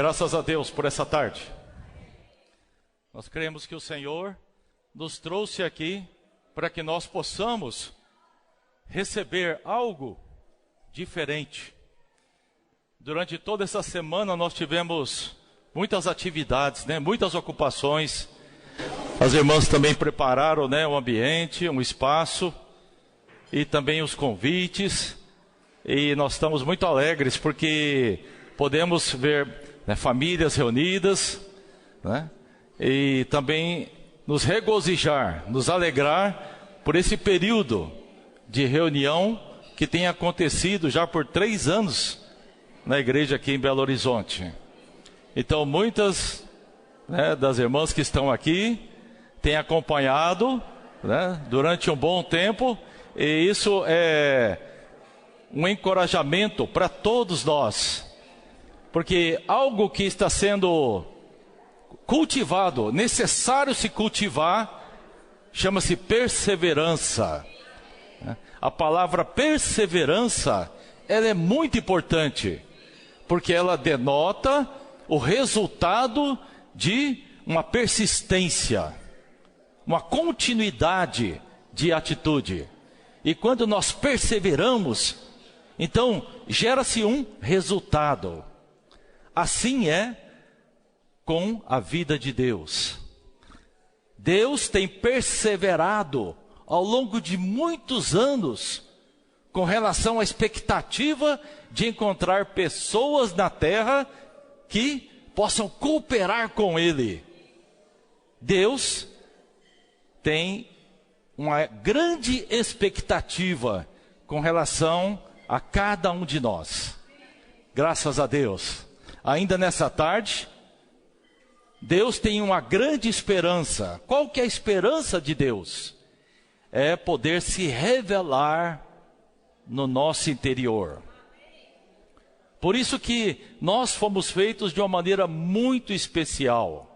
Graças a Deus por essa tarde. Nós cremos que o Senhor nos trouxe aqui para que nós possamos receber algo diferente. Durante toda essa semana nós tivemos muitas atividades, muitas ocupações. As irmãs também prepararam, o ambiente, um espaço e também os convites. E nós estamos muito alegres porque podemos ver famílias reunidas, e também nos regozijar, nos alegrar por esse período de reunião que tem acontecido já por 3 anos na igreja aqui em Belo Horizonte. Então muitas das irmãs que estão aqui têm acompanhado durante um bom tempo, e isso é um encorajamento para todos nós. Porque algo que está sendo cultivado, necessário se cultivar, chama-se perseverança. A palavra perseverança, ela é muito importante, porque ela denota o resultado de uma persistência, uma continuidade de atitude. E quando nós perseveramos, então gera-se um resultado. Assim é com a vida de Deus. Deus tem perseverado ao longo de muitos anos com relação à expectativa de encontrar pessoas na terra que possam cooperar com Ele. Deus tem uma grande expectativa com relação a cada um de nós. Graças a Deus. Ainda nessa tarde, Deus tem uma grande esperança. Qual que é a esperança de Deus? É poder se revelar no nosso interior. Por isso que nós fomos feitos de uma maneira muito especial.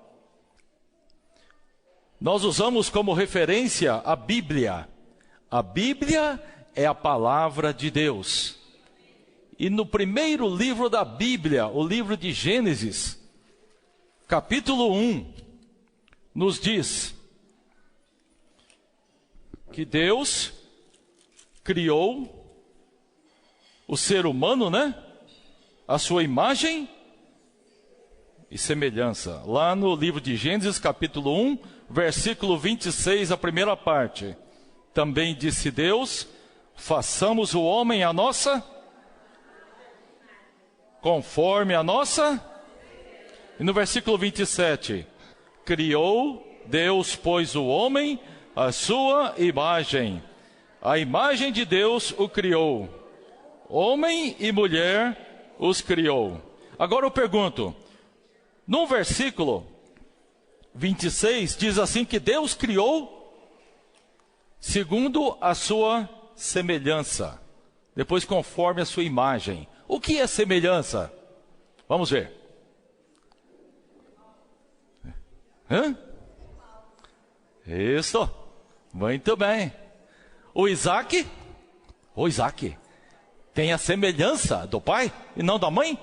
Nós usamos como referência a Bíblia. A Bíblia é a palavra de Deus. E no primeiro livro da Bíblia, o livro de Gênesis, capítulo 1, nos diz que Deus criou o ser humano, a sua imagem e semelhança. Lá no livro de Gênesis, capítulo 1, versículo 26, a primeira parte. Também disse Deus: façamos o homem a nossa, conforme a nossa. E no versículo 27, criou Deus, pois, o homem à sua imagem. A imagem de Deus o criou. Homem e mulher os criou. Agora eu pergunto, no versículo 26, diz assim que Deus criou segundo a sua semelhança. Depois, conforme a sua imagem. O que é semelhança? Vamos ver. Isso. Muito bem. O Isaac tem a semelhança do pai e não da mãe?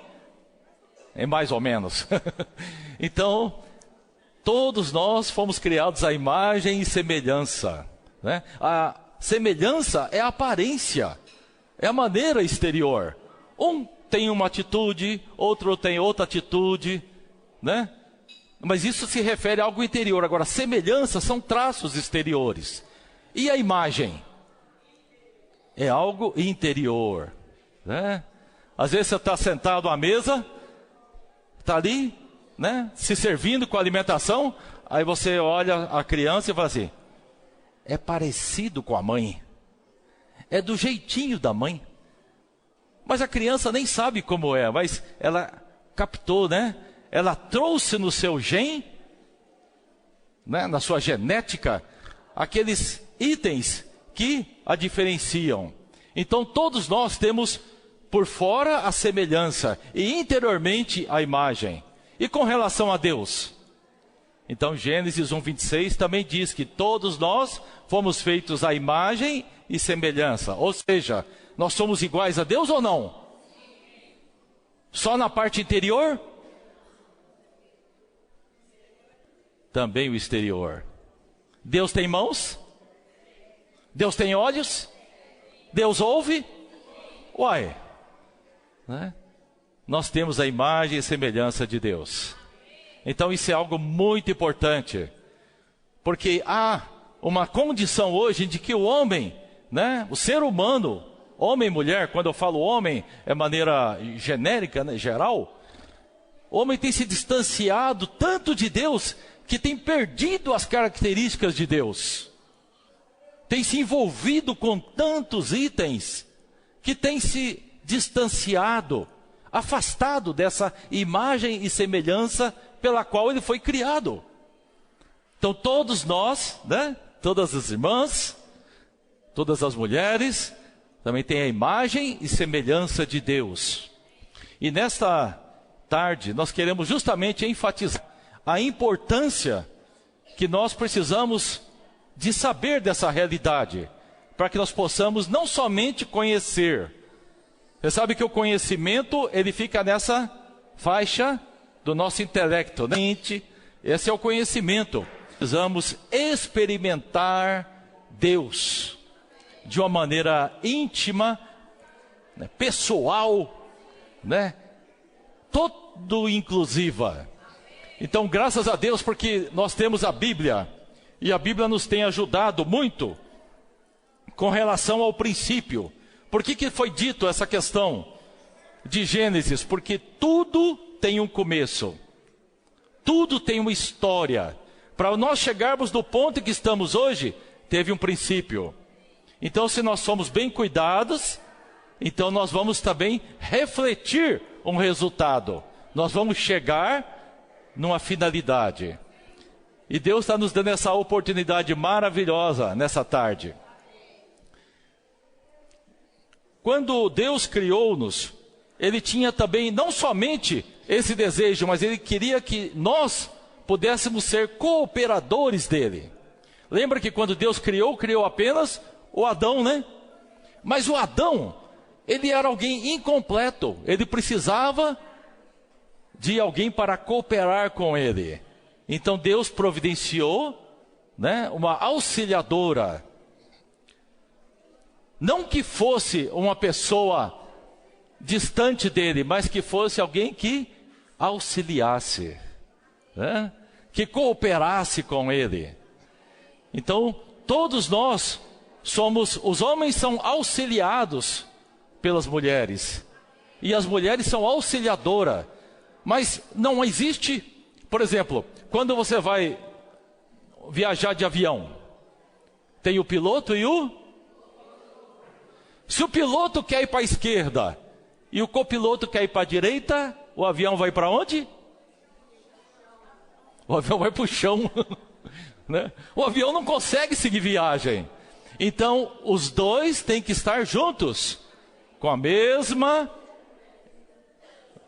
É mais ou menos. Então, todos nós fomos criados à imagem e semelhança. A semelhança é a aparência, é a maneira exterior. Um tem uma atitude, outro tem outra atitude, Mas isso se refere a algo interior. Agora, semelhança são traços exteriores. E a imagem? É algo interior, Às vezes você está sentado à mesa, está ali, se servindo com a alimentação, aí você olha a criança e fala assim: é parecido com a mãe, é do jeitinho da mãe. Mas a criança nem sabe como é, mas ela captou, Ela trouxe no seu gene, na sua genética, aqueles itens que a diferenciam. Então todos nós temos por fora a semelhança e interiormente a imagem. E com relação a Deus? Então Gênesis 1:26 também diz que todos nós fomos feitos à imagem e semelhança. Ou seja, nós somos iguais a Deus ou não? Só na parte interior? também o exterior. Deus tem mãos? Deus tem olhos? Deus ouve? Uai, né? Nós temos a imagem e semelhança de Deus. Então isso é algo muito importante, porque há uma condição hoje de que o homem, né, o ser humano, homem e mulher, quando eu falo homem, é maneira genérica, né, geral, o homem tem se distanciado tanto de Deus, que tem perdido as características de Deus. Tem se envolvido com tantos itens, que tem se distanciado, afastado dessa imagem e semelhança pela qual ele foi criado. Então todos nós, né, todas as irmãs, todas as mulheres, também têm a imagem e semelhança de Deus. E nesta tarde nós queremos justamente enfatizar a importância que nós precisamos de saber dessa realidade, para que nós possamos não somente conhecer. Você sabe que o conhecimento, ele fica nessa faixa do nosso intelecto, né? Esse é o conhecimento. Precisamos experimentar Deus de uma maneira íntima, né, pessoal, né, todo inclusiva. Então, graças a Deus, porque nós temos a Bíblia, e a Bíblia nos tem ajudado muito com relação ao princípio. Por que foi dito essa questão de Gênesis? Porque tudo tem um começo, tudo tem uma história. Para nós chegarmos no ponto em que estamos hoje, teve um princípio. Então, se nós somos bem cuidados, então nós vamos também refletir um resultado. Nós vamos chegar numa finalidade. E Deus está nos dando essa oportunidade maravilhosa nessa tarde. Quando Deus criou-nos, Ele tinha também não somente esse desejo, mas Ele queria que nós pudéssemos ser cooperadores dEle. Lembra que quando Deus criou apenas o Adão, né? Mas o Adão, ele era alguém incompleto. Ele precisava de alguém para cooperar com ele. Então Deus providenciou, né, uma auxiliadora. Não que fosse uma pessoa distante dele, mas que fosse alguém que auxiliasse, né? Que cooperasse com ele. Então, todos nós somos, os homens são auxiliados pelas mulheres, e as mulheres são auxiliadoras, mas não existe, por exemplo, quando você vai viajar de avião, tem o piloto e se o piloto quer ir para a esquerda e o copiloto quer ir para a direita, o avião vai para onde? O avião vai para o chão. Né? O avião não consegue seguir viagem. Então, os dois têm que estar juntos, com a mesma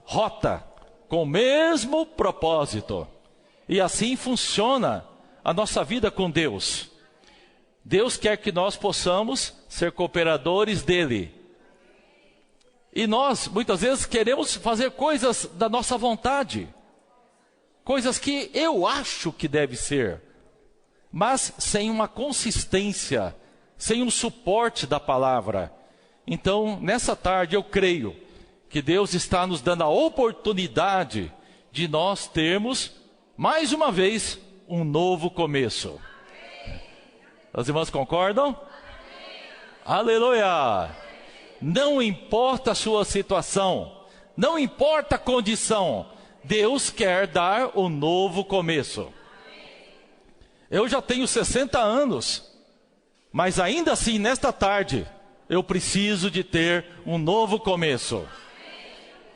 rota, com o mesmo propósito. E assim funciona a nossa vida com Deus. Deus quer que nós possamos ser cooperadores dEle. E nós, muitas vezes, queremos fazer coisas da nossa vontade. Coisas que eu acho que deve ser. Mas sem uma consistência, sem um suporte da palavra. Então, nessa tarde, eu creio que Deus está nos dando a oportunidade de nós termos, mais uma vez, um novo começo. As irmãs concordam? Aleluia! Não importa a sua situação, não importa a condição, Deus quer dar um novo começo. Eu já tenho 60 anos, mas ainda assim, nesta tarde, eu preciso de ter um novo começo.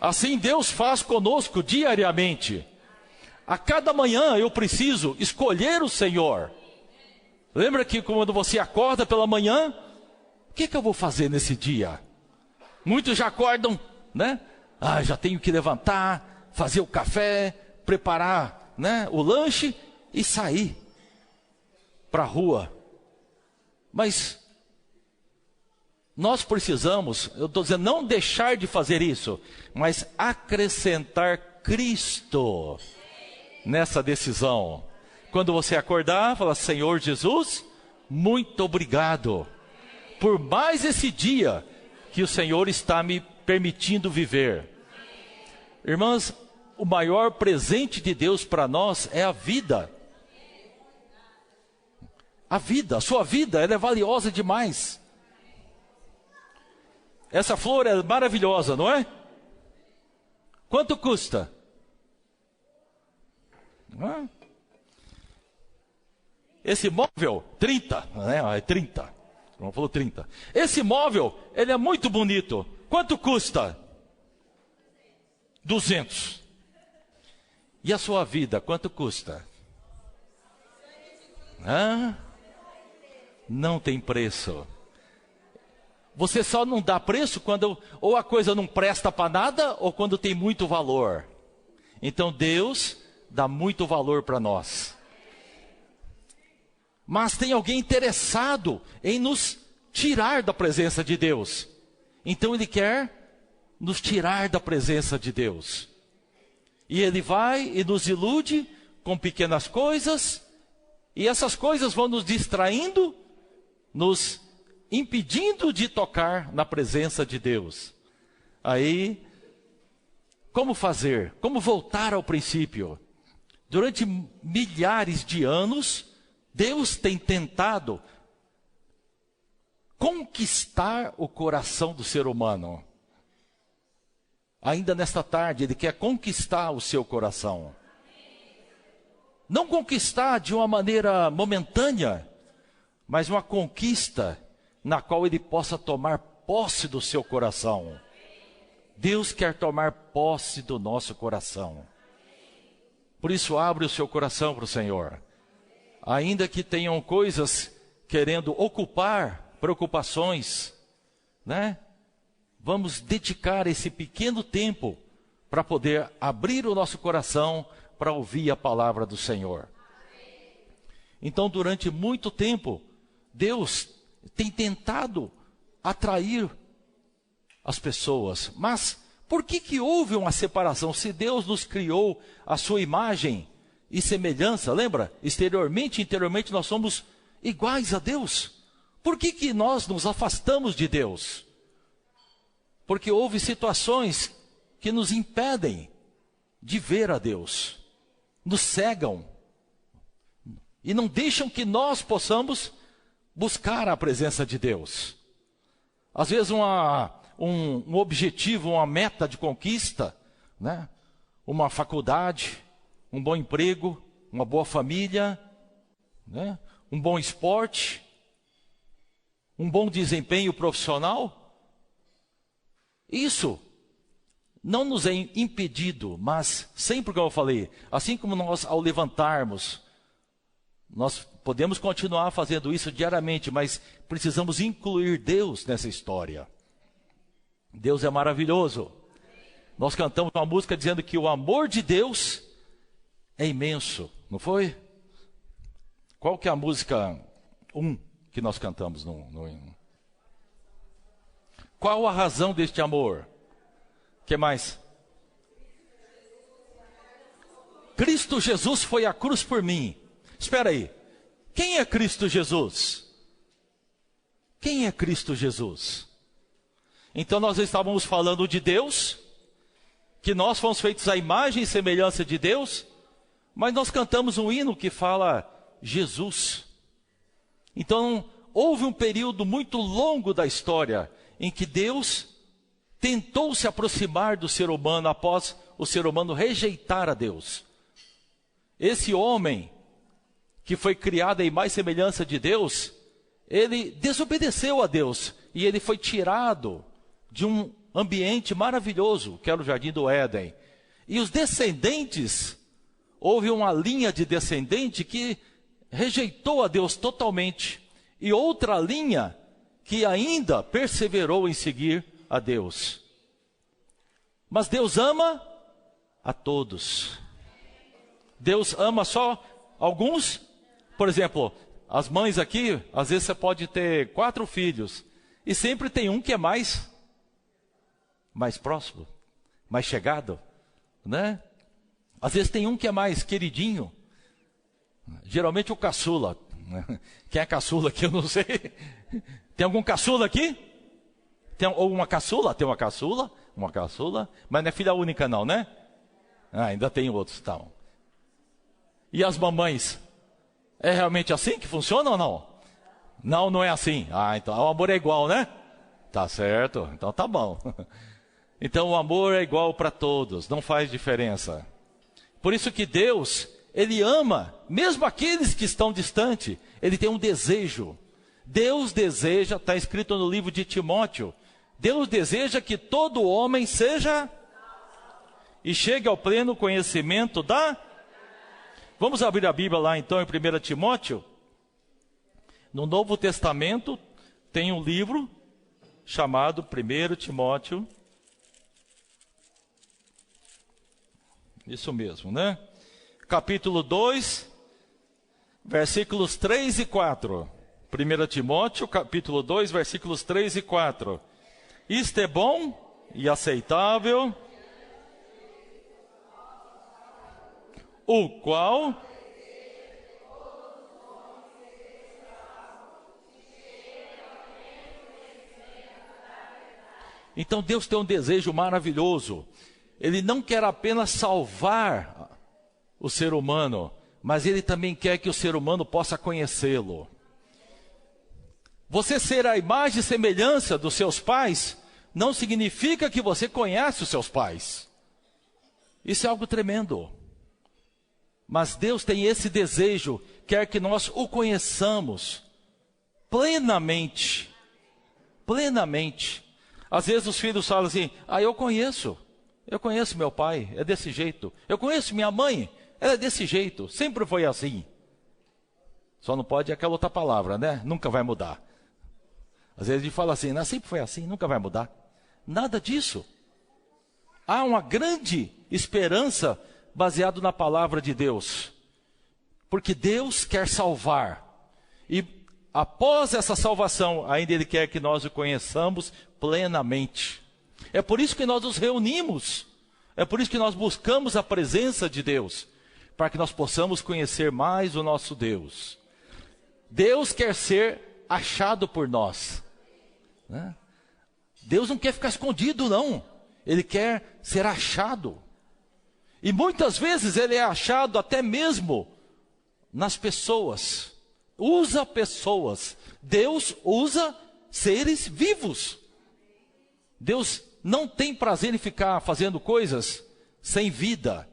Assim Deus faz conosco diariamente. A cada manhã eu preciso escolher o Senhor. Lembra que quando você acorda pela manhã, o que eu vou fazer nesse dia? Muitos já acordam, né? Já tenho que levantar, fazer o café, preparar, né, o lanche e sair para a rua. Mas nós precisamos, eu estou dizendo, não deixar de fazer isso, mas acrescentar Cristo nessa decisão. Quando você acordar, fala: Senhor Jesus, muito obrigado por mais esse dia que o Senhor está me permitindo viver. Irmãs, o maior presente de Deus para nós é a vida. A vida, a sua vida, ela é valiosa demais. Essa flor é maravilhosa, não é? Quanto custa? Esse móvel, 30, né? É 30. Não falou 30. Esse móvel, ele é muito bonito. Quanto custa? 200. E a sua vida, quanto custa? Não tem preço. Você só não dá preço quando ou a coisa não presta para nada ou quando tem muito valor. Então Deus dá muito valor para nós. Mas tem alguém interessado em nos tirar da presença de Deus. Então Ele quer nos tirar da presença de Deus. E Ele vai e nos ilude com pequenas coisas. E essas coisas vão nos distraindo, nos impedindo de tocar na presença de Deus. Aí, como fazer? Como voltar ao princípio? Durante milhares de anos, Deus tem tentado conquistar o coração do ser humano. Ainda nesta tarde, Ele quer conquistar o seu coração. Não conquistar de uma maneira momentânea, mas uma conquista na qual Ele possa tomar posse do seu coração. Deus quer tomar posse do nosso coração. Por isso, abre o seu coração para o Senhor. Ainda que tenham coisas querendo ocupar, preocupações, né? Vamos dedicar esse pequeno tempo para poder abrir o nosso coração para ouvir a palavra do Senhor. Então, durante muito tempo, Deus tem tentado atrair as pessoas. Mas por que houve uma separação? Se Deus nos criou a sua imagem e semelhança, lembra? Exteriormente e interiormente nós somos iguais a Deus. Por que nós nos afastamos de Deus? Porque houve situações que nos impedem de ver a Deus, nos cegam e não deixam que nós possamos buscar a presença de Deus. Às vezes um objetivo, uma meta de conquista, né? Uma faculdade, um bom emprego, uma boa família, né? Um bom esporte, um bom desempenho profissional. Isso não nos é impedido, mas sempre que eu falei, assim como nós ao levantarmos, nós podemos continuar fazendo isso diariamente, mas precisamos incluir Deus nessa história. Deus é maravilhoso. Nós cantamos uma música dizendo que o amor de Deus é imenso, não foi? Qual que é a música 1 que nós cantamos no hino? Qual a razão deste amor? O que mais? Cristo Jesus foi à cruz por mim. Espera aí. Quem é Cristo Jesus? Quem é Cristo Jesus? Então nós estávamos falando de Deus, que nós fomos feitos à imagem e semelhança de Deus, mas nós cantamos um hino que fala Jesus. Então houve um período muito longo da história em que Deus tentou se aproximar do ser humano após o ser humano rejeitar a Deus. Esse homem que foi criado à imagem e semelhança de Deus, ele desobedeceu a Deus e ele foi tirado de um ambiente maravilhoso, que era o Jardim do Éden. E os descendentes, houve uma linha de descendente que rejeitou a Deus totalmente, e outra linha que ainda perseverou em seguir a Deus. Mas Deus ama a todos. Deus ama só alguns. Por exemplo, as mães aqui, às vezes você pode ter 4 filhos, e sempre tem um que é mais próximo, mais chegado, né? Às vezes tem um que é mais queridinho, Geralmente o caçula. Quem é caçula aqui, eu não sei. Tem algum caçula aqui? Ou uma caçula? Tem uma caçula, mas não é filha única não, né? Ainda tem outros, então. E as mamães? É realmente assim que funciona ou não? Não, não é assim. Então o amor é igual, né? Tá certo, então tá bom. Então o amor é igual para todos, não faz diferença. Por isso que Deus, Ele ama, mesmo aqueles que estão distantes, Ele tem um desejo. Deus deseja, está escrito no livro de Timóteo, Deus deseja que todo homem seja e chegue ao pleno conhecimento da... Vamos abrir a Bíblia lá então em 1 Timóteo. No Novo Testamento tem um livro chamado 1 Timóteo. Isso mesmo, né? Capítulo 2, versículos 3 e 4. 1 Timóteo, capítulo 2, versículos 3 e 4. Isto é bom e aceitável, o qual... Então Deus tem um desejo maravilhoso. Ele não quer apenas salvar o ser humano, mas Ele também quer que o ser humano possa conhecê-lo. Você ser a imagem e semelhança dos seus pais, não significa que você conhece os seus pais. Isso é algo tremendo. Mas Deus tem esse desejo, quer que nós o conheçamos plenamente. Plenamente. Às vezes os filhos falam assim, eu conheço meu pai, é desse jeito. Eu conheço minha mãe, ela é desse jeito, sempre foi assim. Só não pode aquela outra palavra, né? Nunca vai mudar. Às vezes a gente fala assim, sempre foi assim, nunca vai mudar. Nada disso. Há uma grande esperança baseada na palavra de Deus. Porque Deus quer salvar. E após essa salvação, ainda Ele quer que nós o conheçamos plenamente. É por isso que nós nos reunimos. É por isso que nós buscamos a presença de Deus. Para que nós possamos conhecer mais o nosso Deus. Deus quer ser achado por nós. Né? Deus não quer ficar escondido, não. Ele quer ser achado. E muitas vezes Ele é achado até mesmo nas pessoas. Usa pessoas. Deus usa seres vivos. Deus não tem prazer em ficar fazendo coisas sem vida.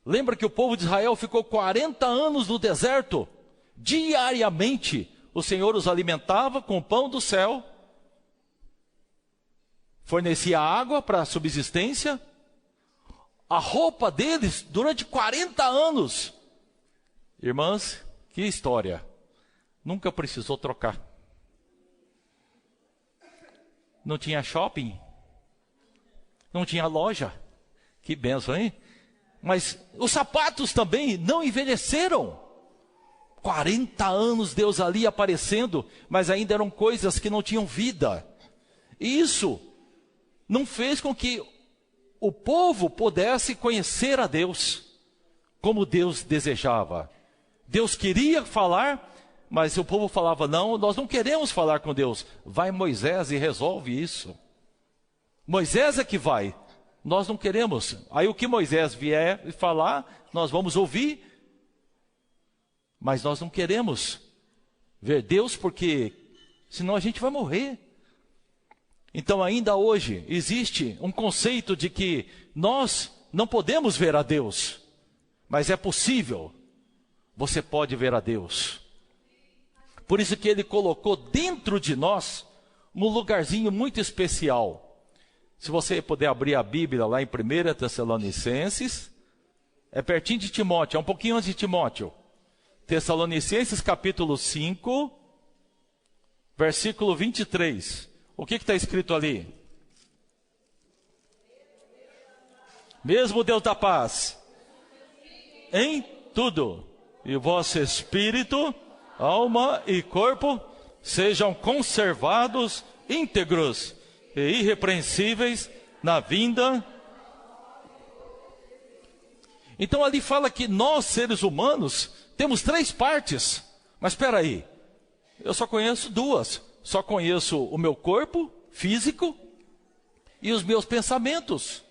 Lembra que o povo de Israel ficou 40 anos no deserto? Diariamente o Senhor os alimentava com o pão do céu, fornecia água para a subsistência, a roupa deles durante 40 anos. Irmãs, que história. Nunca precisou trocar. Não tinha shopping, não tinha loja. Que bênção, hein? Mas os sapatos também não envelheceram. 40 anos Deus ali aparecendo, mas ainda eram coisas que não tinham vida. E isso não fez com que o povo pudesse conhecer a Deus, como Deus desejava. Deus queria falar, mas o povo falava, não, nós não queremos falar com Deus. Vai Moisés e resolve isso. Moisés é que vai, nós não queremos. Aí o que Moisés vier falar, nós vamos ouvir, mas nós não queremos ver Deus, porque senão a gente vai morrer. Então ainda hoje existe um conceito de que nós não podemos ver a Deus, mas é possível, você pode ver a Deus. Por isso que Ele colocou dentro de nós um lugarzinho muito especial. Se você puder abrir a Bíblia lá em 1 Tessalonicenses, é pertinho de Timóteo, é um pouquinho antes de Timóteo. Tessalonicenses capítulo 5, versículo 23. O que está escrito ali? Mesmo Deus da paz, em tudo, e o vosso espírito, alma e corpo sejam conservados íntegros e irrepreensíveis na vinda. Então ali fala que nós, seres humanos, temos 3 partes. Mas espera aí, eu só conheço 2. Só conheço o meu corpo físico e os meus pensamentos,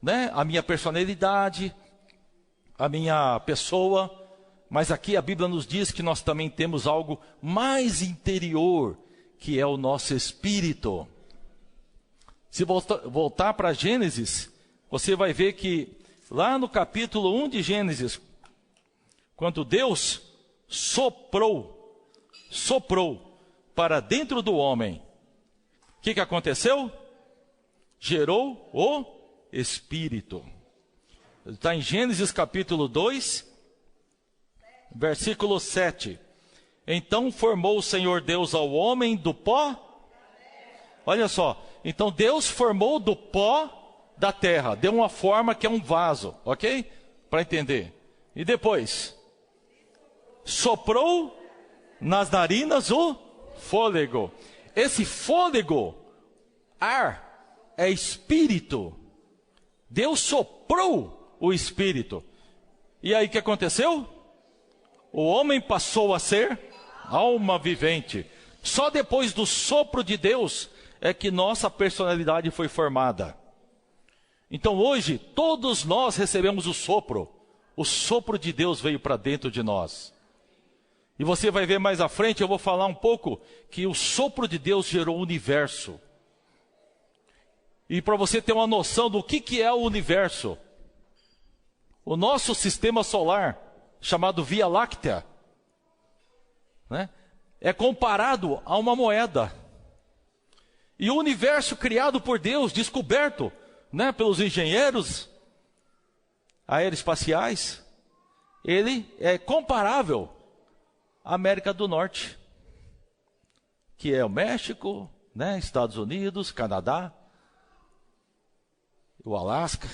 né? A minha personalidade, a minha pessoa. Mas aqui a Bíblia nos diz que nós também temos algo mais interior, que é o nosso espírito. Se voltar para Gênesis, você vai ver que lá no capítulo 1 de Gênesis, quando Deus soprou para dentro do homem, o que aconteceu? Gerou o Espírito. Está em Gênesis capítulo 2, versículo 7. Então formou o Senhor Deus ao homem do pó. Olha só, então Deus formou do pó da terra, deu uma forma que é um vaso, ok? Para entender. E depois, soprou nas narinas o fôlego. Esse fôlego, ar, é espírito. Deus soprou o espírito. E aí o que aconteceu? O homem passou a ser alma vivente. Só depois do sopro de Deus é que nossa personalidade foi formada. Então hoje, todos nós recebemos o sopro. O sopro de Deus veio para dentro de nós. E você vai ver mais à frente, eu vou falar um pouco, que o sopro de Deus gerou o universo. E para você ter uma noção do que é o universo, o nosso sistema solar, chamado Via Láctea, né, é comparado a uma moeda. E o universo criado por Deus, descoberto, né, pelos engenheiros aeroespaciais, ele é comparável à América do Norte, que é o México, né, Estados Unidos, Canadá, o Alasca,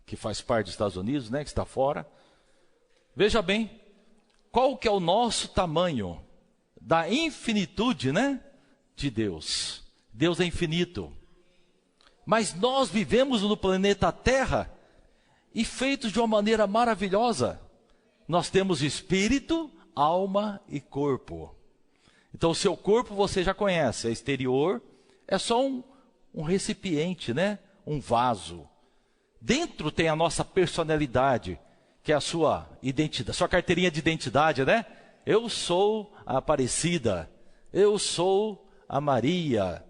que faz parte dos Estados Unidos, né, que está fora. Veja bem, qual que é o nosso tamanho da infinitude, né, de Deus. Deus é infinito. Mas nós vivemos no planeta Terra e feitos de uma maneira maravilhosa. Nós temos espírito, alma e corpo. Então o seu corpo você já conhece, é exterior, é só um recipiente, né? Um vaso. Dentro tem a nossa personalidade, que é a sua identidade, sua carteirinha de identidade, né? Eu sou a Aparecida, eu sou a Maria,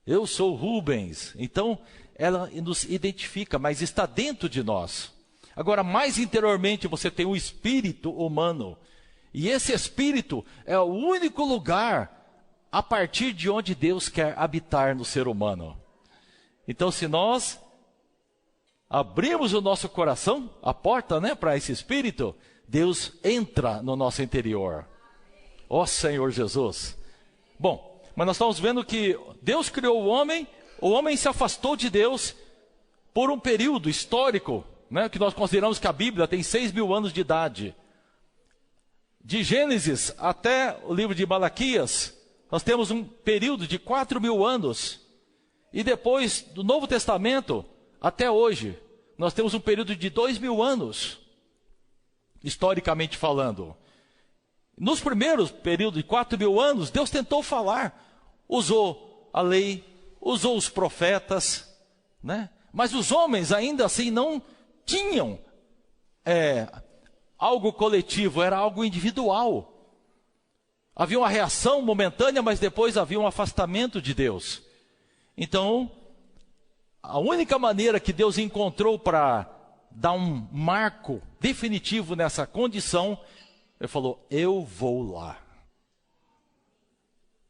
eu sou Rubens. Então ela nos identifica, mas está dentro de nós. Agora, mais interiormente, você tem o espírito humano. E esse espírito é o único lugar a partir de onde Deus quer habitar no ser humano. Então, se nós abrimos o nosso coração, a porta, né, para esse espírito, Deus entra no nosso interior. Ó Senhor Jesus. Bom, mas nós estamos vendo que Deus criou o homem se afastou de Deus por um período histórico, né, que nós consideramos que a Bíblia tem 6.000 anos de idade. De Gênesis até o livro de Malaquias, nós temos um período de 4.000 anos. E depois do Novo Testamento, até hoje, nós temos um período de 2.000 anos, historicamente falando. Nos primeiros períodos de 4.000 anos, Deus tentou falar, usou a lei, usou os profetas, né? Mas os homens ainda assim não tinham algo coletivo, era algo individual. Havia uma reação momentânea, mas depois havia um afastamento de Deus. Então, a única maneira que Deus encontrou para dar um marco definitivo nessa condição, Ele falou, eu vou lá.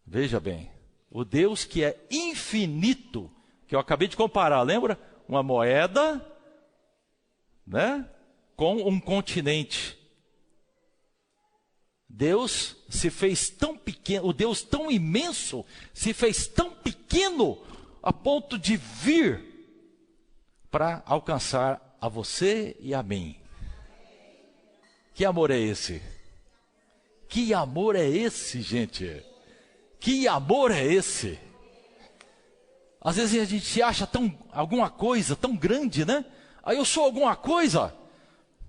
Veja bem, o Deus que é infinito, que eu acabei de comparar, lembra? Uma moeda, né, com um continente. Deus se fez tão pequeno, o Deus tão imenso, se fez tão pequeno, a ponto de vir para alcançar a você e a mim. Que amor é esse? Que amor é esse, gente? Que amor é esse? Às vezes a gente se acha alguma coisa tão grande, né? Aí eu sou alguma coisa,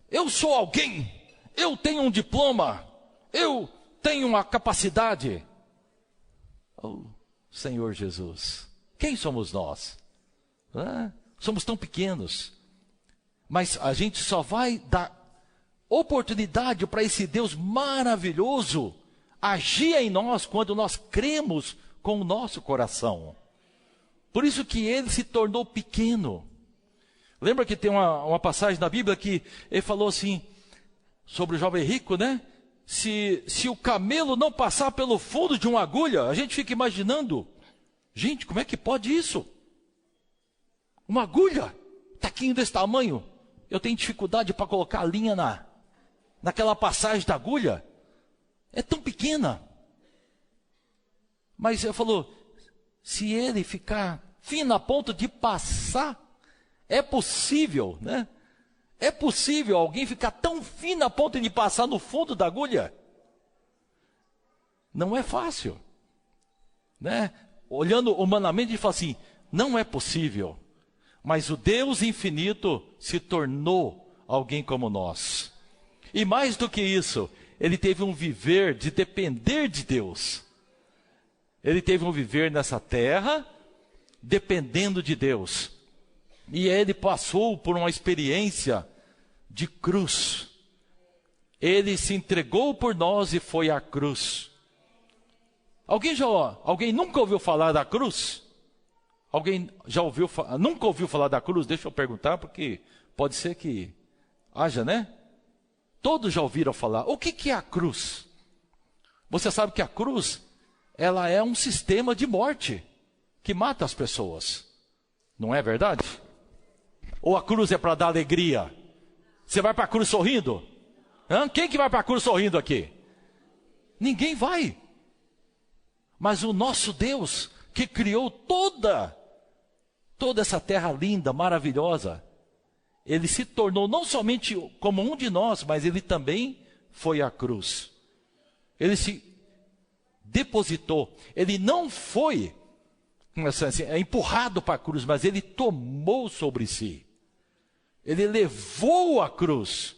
eu sou alguém, eu tenho um diploma, eu tenho uma capacidade. Oh, Senhor Jesus, quem somos nós? Somos tão pequenos, mas a gente só vai dar oportunidade para esse Deus maravilhoso agir em nós quando nós cremos com o nosso coração. Por isso que ele se tornou pequeno. Lembra que tem uma passagem na Bíblia que ele falou assim, sobre o jovem rico, né? Se o camelo não passar pelo fundo de uma agulha, a gente fica imaginando, gente, como é que pode isso? Uma agulha, taquinho desse tamanho, eu tenho dificuldade para colocar a linha naquela passagem da agulha, é tão pequena. Mas ele falou, se ele ficar fino a ponto de passar, é possível, né? É possível alguém ficar tão fino a ponto de passar no fundo da agulha? Não é fácil, né? Olhando humanamente, ele fala assim, não é possível. Mas o Deus infinito se tornou alguém como nós. E mais do que isso, ele teve um viver de depender de Deus. Ele teve um viver nessa terra, dependendo de Deus. E ele passou por uma experiência de cruz. Ele se entregou por nós e foi à cruz. Alguém nunca ouviu falar da cruz? Alguém nunca ouviu falar da cruz? Deixa eu perguntar, porque pode ser que haja, né? Todos já ouviram falar. O que é a cruz? Você sabe que a cruz, ela é um sistema de morte que mata as pessoas. Não é verdade? Ou a cruz é para dar alegria? Você vai para a cruz sorrindo? Quem que vai para a cruz sorrindo aqui? Ninguém vai. Mas o nosso Deus, que criou toda essa terra linda, maravilhosa, ele se tornou não somente como um de nós, mas ele também foi à cruz. Ele se depositou. Ele não foi empurrado para a cruz, mas ele tomou sobre si. Ele levou a cruz.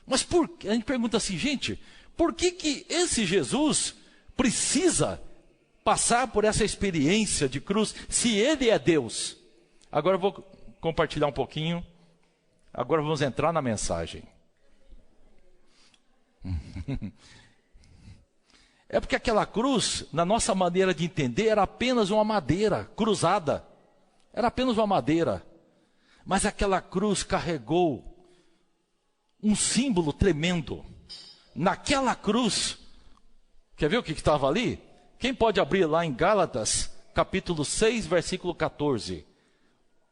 Mas a gente pergunta assim, gente, por que esse Jesus precisa passar por essa experiência de cruz, se ele é Deus? Agora eu vou compartilhar um pouquinho. Agora vamos entrar na mensagem. É porque aquela cruz, na nossa maneira de entender, era apenas uma madeira cruzada. Era apenas uma madeira. Mas aquela cruz carregou um símbolo tremendo. Naquela cruz, quer ver o que estava ali? Quem pode abrir lá em Gálatas, capítulo 6, versículo 14.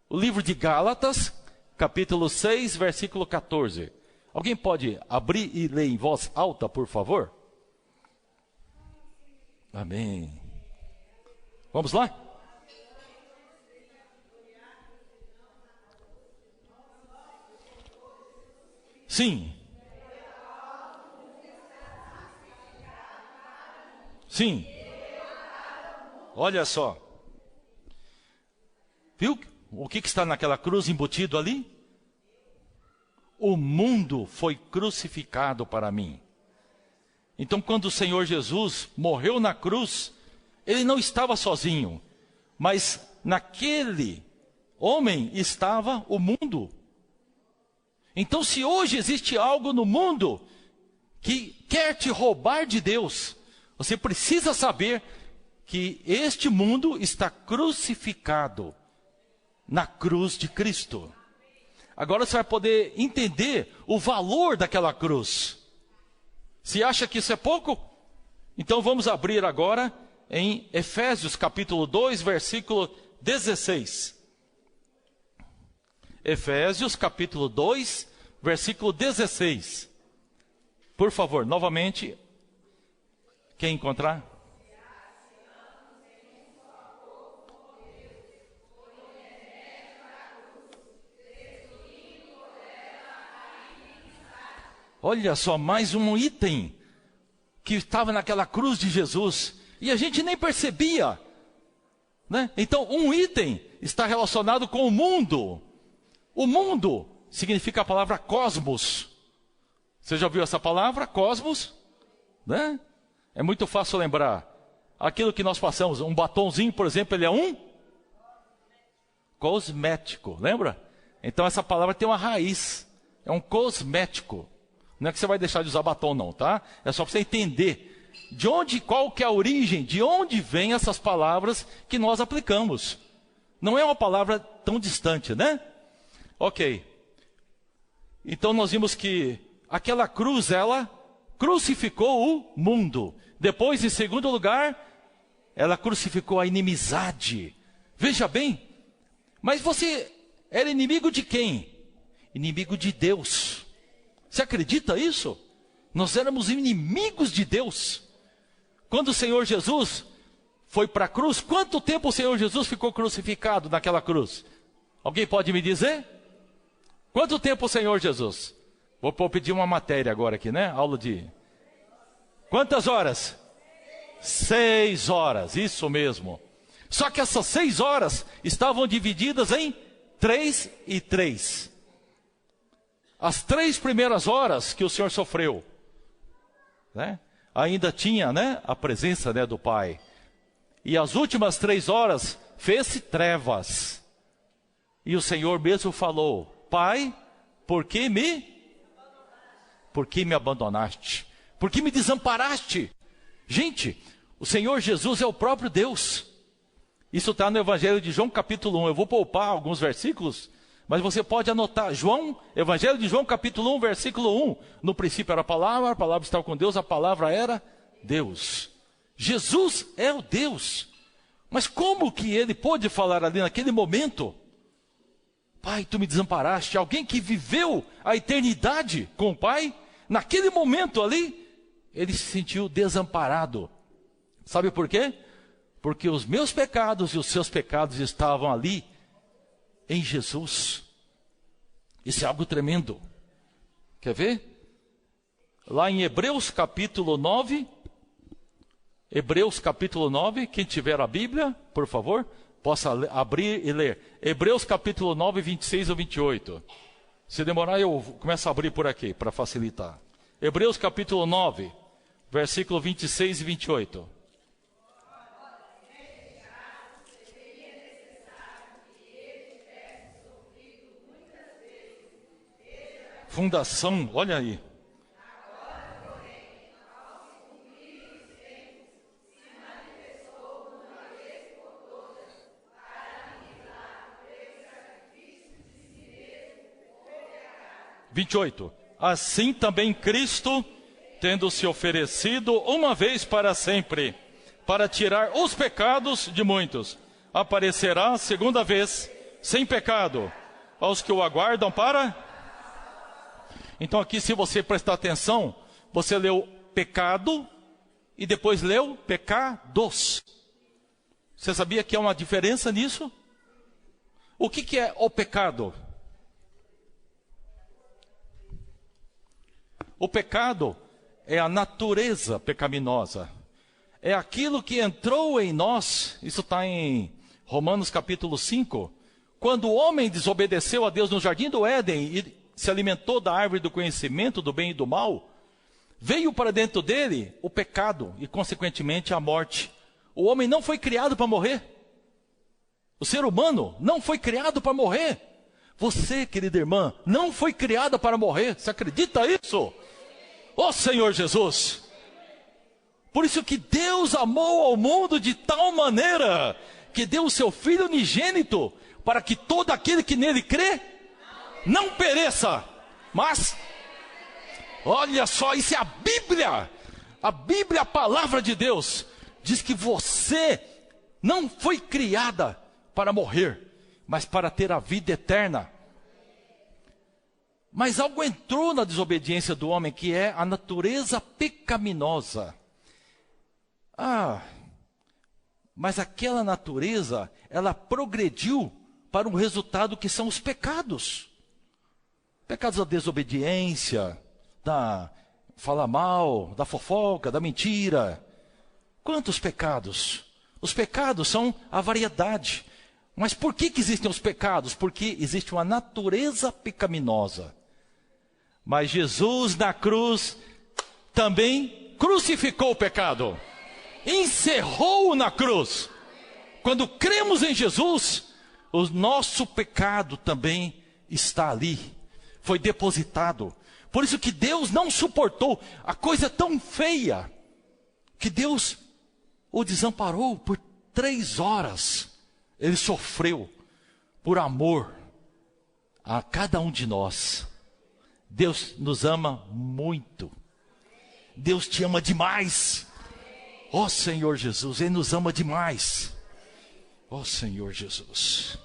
O livro de Gálatas, capítulo 6, versículo 14. Alguém pode abrir e ler em voz alta, por favor? Amém. Vamos lá? Sim. Sim. Olha só. Viu o que está naquela cruz embutido ali? O mundo foi crucificado para mim. Então, quando o Senhor Jesus morreu na cruz, ele não estava sozinho, mas naquele homem estava o mundo. Então, se hoje existe algo no mundo que quer te roubar de Deus, você precisa saber que este mundo está crucificado na cruz de Cristo. Agora você vai poder entender o valor daquela cruz. Se acha que isso é pouco? Então vamos abrir agora em Efésios capítulo 2, versículo 16. Efésios capítulo 2, versículo 16. Por favor, novamente, quem encontrar? Olha só, mais um item que estava naquela cruz de Jesus. E a gente nem percebia, né? Então, um item está relacionado com o mundo. O mundo significa a palavra cosmos. Você já ouviu essa palavra? Cosmos, né? É muito fácil lembrar. Aquilo que nós passamos, um batonzinho, por exemplo, ele é um cosmético, lembra? Então essa palavra tem uma raiz, é um cosmético. Não é que você vai deixar de usar batom não, tá? É só para você entender de onde, qual que é a origem, de onde vêm essas palavras que nós aplicamos. Não é uma palavra tão distante, né? Ok. Então nós vimos que aquela cruz, ela crucificou o mundo. Depois, em segundo lugar, ela crucificou a inimizade. Veja bem, mas você era inimigo de quem? Inimigo de Deus. Você acredita isso? Nós éramos inimigos de Deus. Quando o Senhor Jesus foi para a cruz, quanto tempo o Senhor Jesus ficou crucificado naquela cruz? Alguém pode me dizer? Quanto tempo o Senhor Jesus? Vou pedir uma matéria agora aqui, né? Aula de... Quantas horas? 6 horas, isso mesmo. Só que essas 6 horas estavam divididas em 3 e 3. As 3 primeiras horas que o Senhor sofreu, né? Ainda tinha, né, a presença, né, do Pai. E as últimas 3 horas fez-se trevas. E o Senhor mesmo falou: Pai, por que me abandonaste? Por que me desamparaste? Gente, o Senhor Jesus é o próprio Deus. Isso está no Evangelho de João capítulo 1. Eu vou poupar alguns versículos, mas você pode anotar. Evangelho de João capítulo 1, versículo 1. No princípio era a palavra estava com Deus, a palavra era Deus. Jesus é o Deus. Mas como que ele pôde falar ali naquele momento? Pai, tu me desamparaste. Alguém que viveu a eternidade com o Pai, naquele momento ali, ele se sentiu desamparado. Sabe por quê? Porque os meus pecados e os seus pecados estavam ali em Jesus. Isso é algo tremendo. Quer ver? Lá em Hebreus capítulo 9. Hebreus capítulo 9. Quem tiver a Bíblia, por favor, possa abrir e ler. Hebreus capítulo 9, 26 ou 28. Se demorar, eu começo a abrir por aqui, para facilitar. Hebreus capítulo 9, versículo 26 e 28. Fundação, olha aí. Agora, porém, ao se cumprirem os tempos, se manifestou uma vez por todas, para aniquilar pelo sacrifício de si mesmo o pecado. 28. Assim também Cristo, tendo se oferecido uma vez para sempre, para tirar os pecados de muitos, aparecerá segunda vez, sem pecado, aos que o aguardam para... Então aqui, se você prestar atenção, você leu pecado e depois leu pecados. Você sabia que há uma diferença nisso? O que é o pecado? O pecado é a natureza pecaminosa. É aquilo que entrou em nós, isso está em Romanos capítulo 5, quando o homem desobedeceu a Deus no jardim do Éden e se alimentou da árvore do conhecimento do bem e do mal, veio para dentro dele o pecado e, consequentemente, a morte. O homem não foi criado para morrer. O ser humano não foi criado para morrer. Você, querida irmã, não foi criada para morrer. Você acredita isso? Ó Senhor Jesus! Por isso que Deus amou ao mundo de tal maneira que deu o seu Filho unigênito para que todo aquele que nele crê não pereça, mas, olha só, isso é a Bíblia. A Bíblia, a palavra de Deus, diz que você não foi criada para morrer, mas para ter a vida eterna. Mas algo entrou na desobediência do homem, que é a natureza pecaminosa. Mas aquela natureza, ela progrediu para um resultado que são os pecados. Pecados da desobediência, da falar mal, da fofoca, da mentira. Quantos pecados? Os pecados são a variedade. Mas por que existem os pecados? Porque existe uma natureza pecaminosa. Mas Jesus na cruz também crucificou o pecado. Encerrou na cruz. Quando cremos em Jesus, o nosso pecado também está ali. Foi depositado. Por isso que Deus não suportou a coisa tão feia, que Deus o desamparou por 3 horas. Ele sofreu por amor a cada um de nós. Deus nos ama muito. Deus te ama demais. Ó Senhor Jesus, Ele nos ama demais. Ó Senhor Jesus.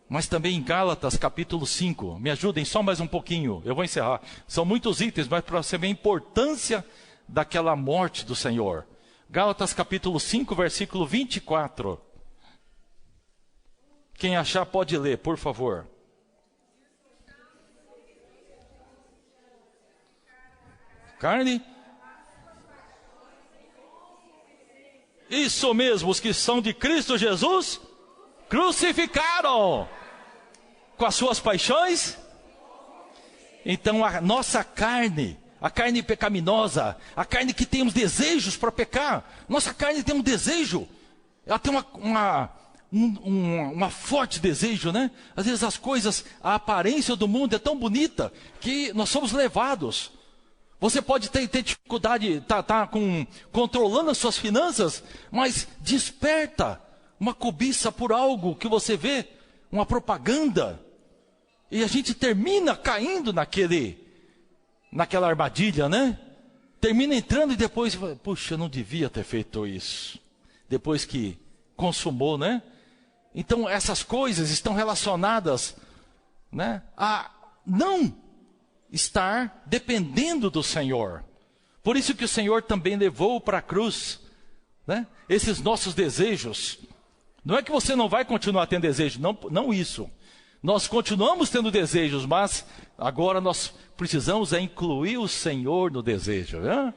Mas também em Gálatas capítulo 5, me ajudem só mais um pouquinho, eu vou encerrar. São muitos itens, mas para você ver a importância daquela morte do Senhor. Gálatas capítulo 5, versículo 24. Quem achar pode ler, por favor. Carne? Isso mesmo, os que são de Cristo Jesus, crucificaram com as suas paixões. Então a nossa carne, a carne pecaminosa, a carne que tem os desejos para pecar, nossa carne tem um desejo, ela tem uma forte desejo, né? Às vezes as coisas, a aparência do mundo é tão bonita que nós somos levados. Você pode ter dificuldade, tá controlando as suas finanças, mas desperta uma cobiça por algo que você vê, uma propaganda, e a gente termina caindo naquela armadilha, né? Termina entrando e depois, puxa, eu não devia ter feito isso. Depois que consumou, né? Então essas coisas estão relacionadas, né, a não estar dependendo do Senhor. Por isso que o Senhor também levou para a cruz, né, esses nossos desejos. Não é que você não vai continuar tendo desejo, não isso. Nós continuamos tendo desejos, mas agora nós precisamos incluir o Senhor no desejo. Né?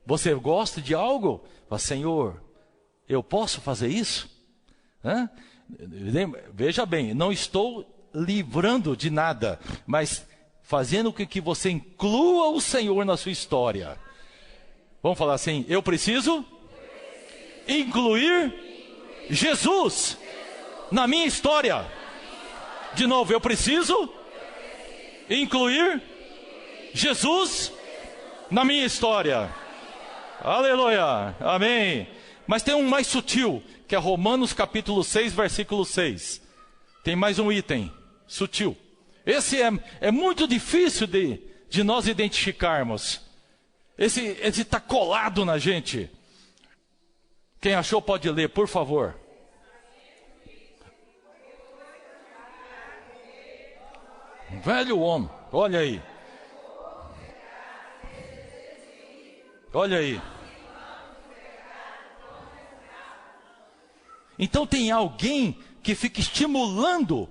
Você gosta de algo? Fala, Senhor, eu posso fazer isso? Né? Veja bem, não estou livrando de nada, mas fazendo com que você inclua o Senhor na sua história. Vamos falar assim, eu preciso incluir Jesus na minha história. De novo, eu preciso incluir Jesus na minha história. Aleluia, amém. Mas tem um mais sutil, que é Romanos capítulo 6, versículo 6. Tem mais um item sutil. Esse é muito difícil de nós identificarmos. Esse está colado na gente. Quem achou pode ler, por favor. Velho homem, olha aí. Olha aí. Então tem alguém que fica estimulando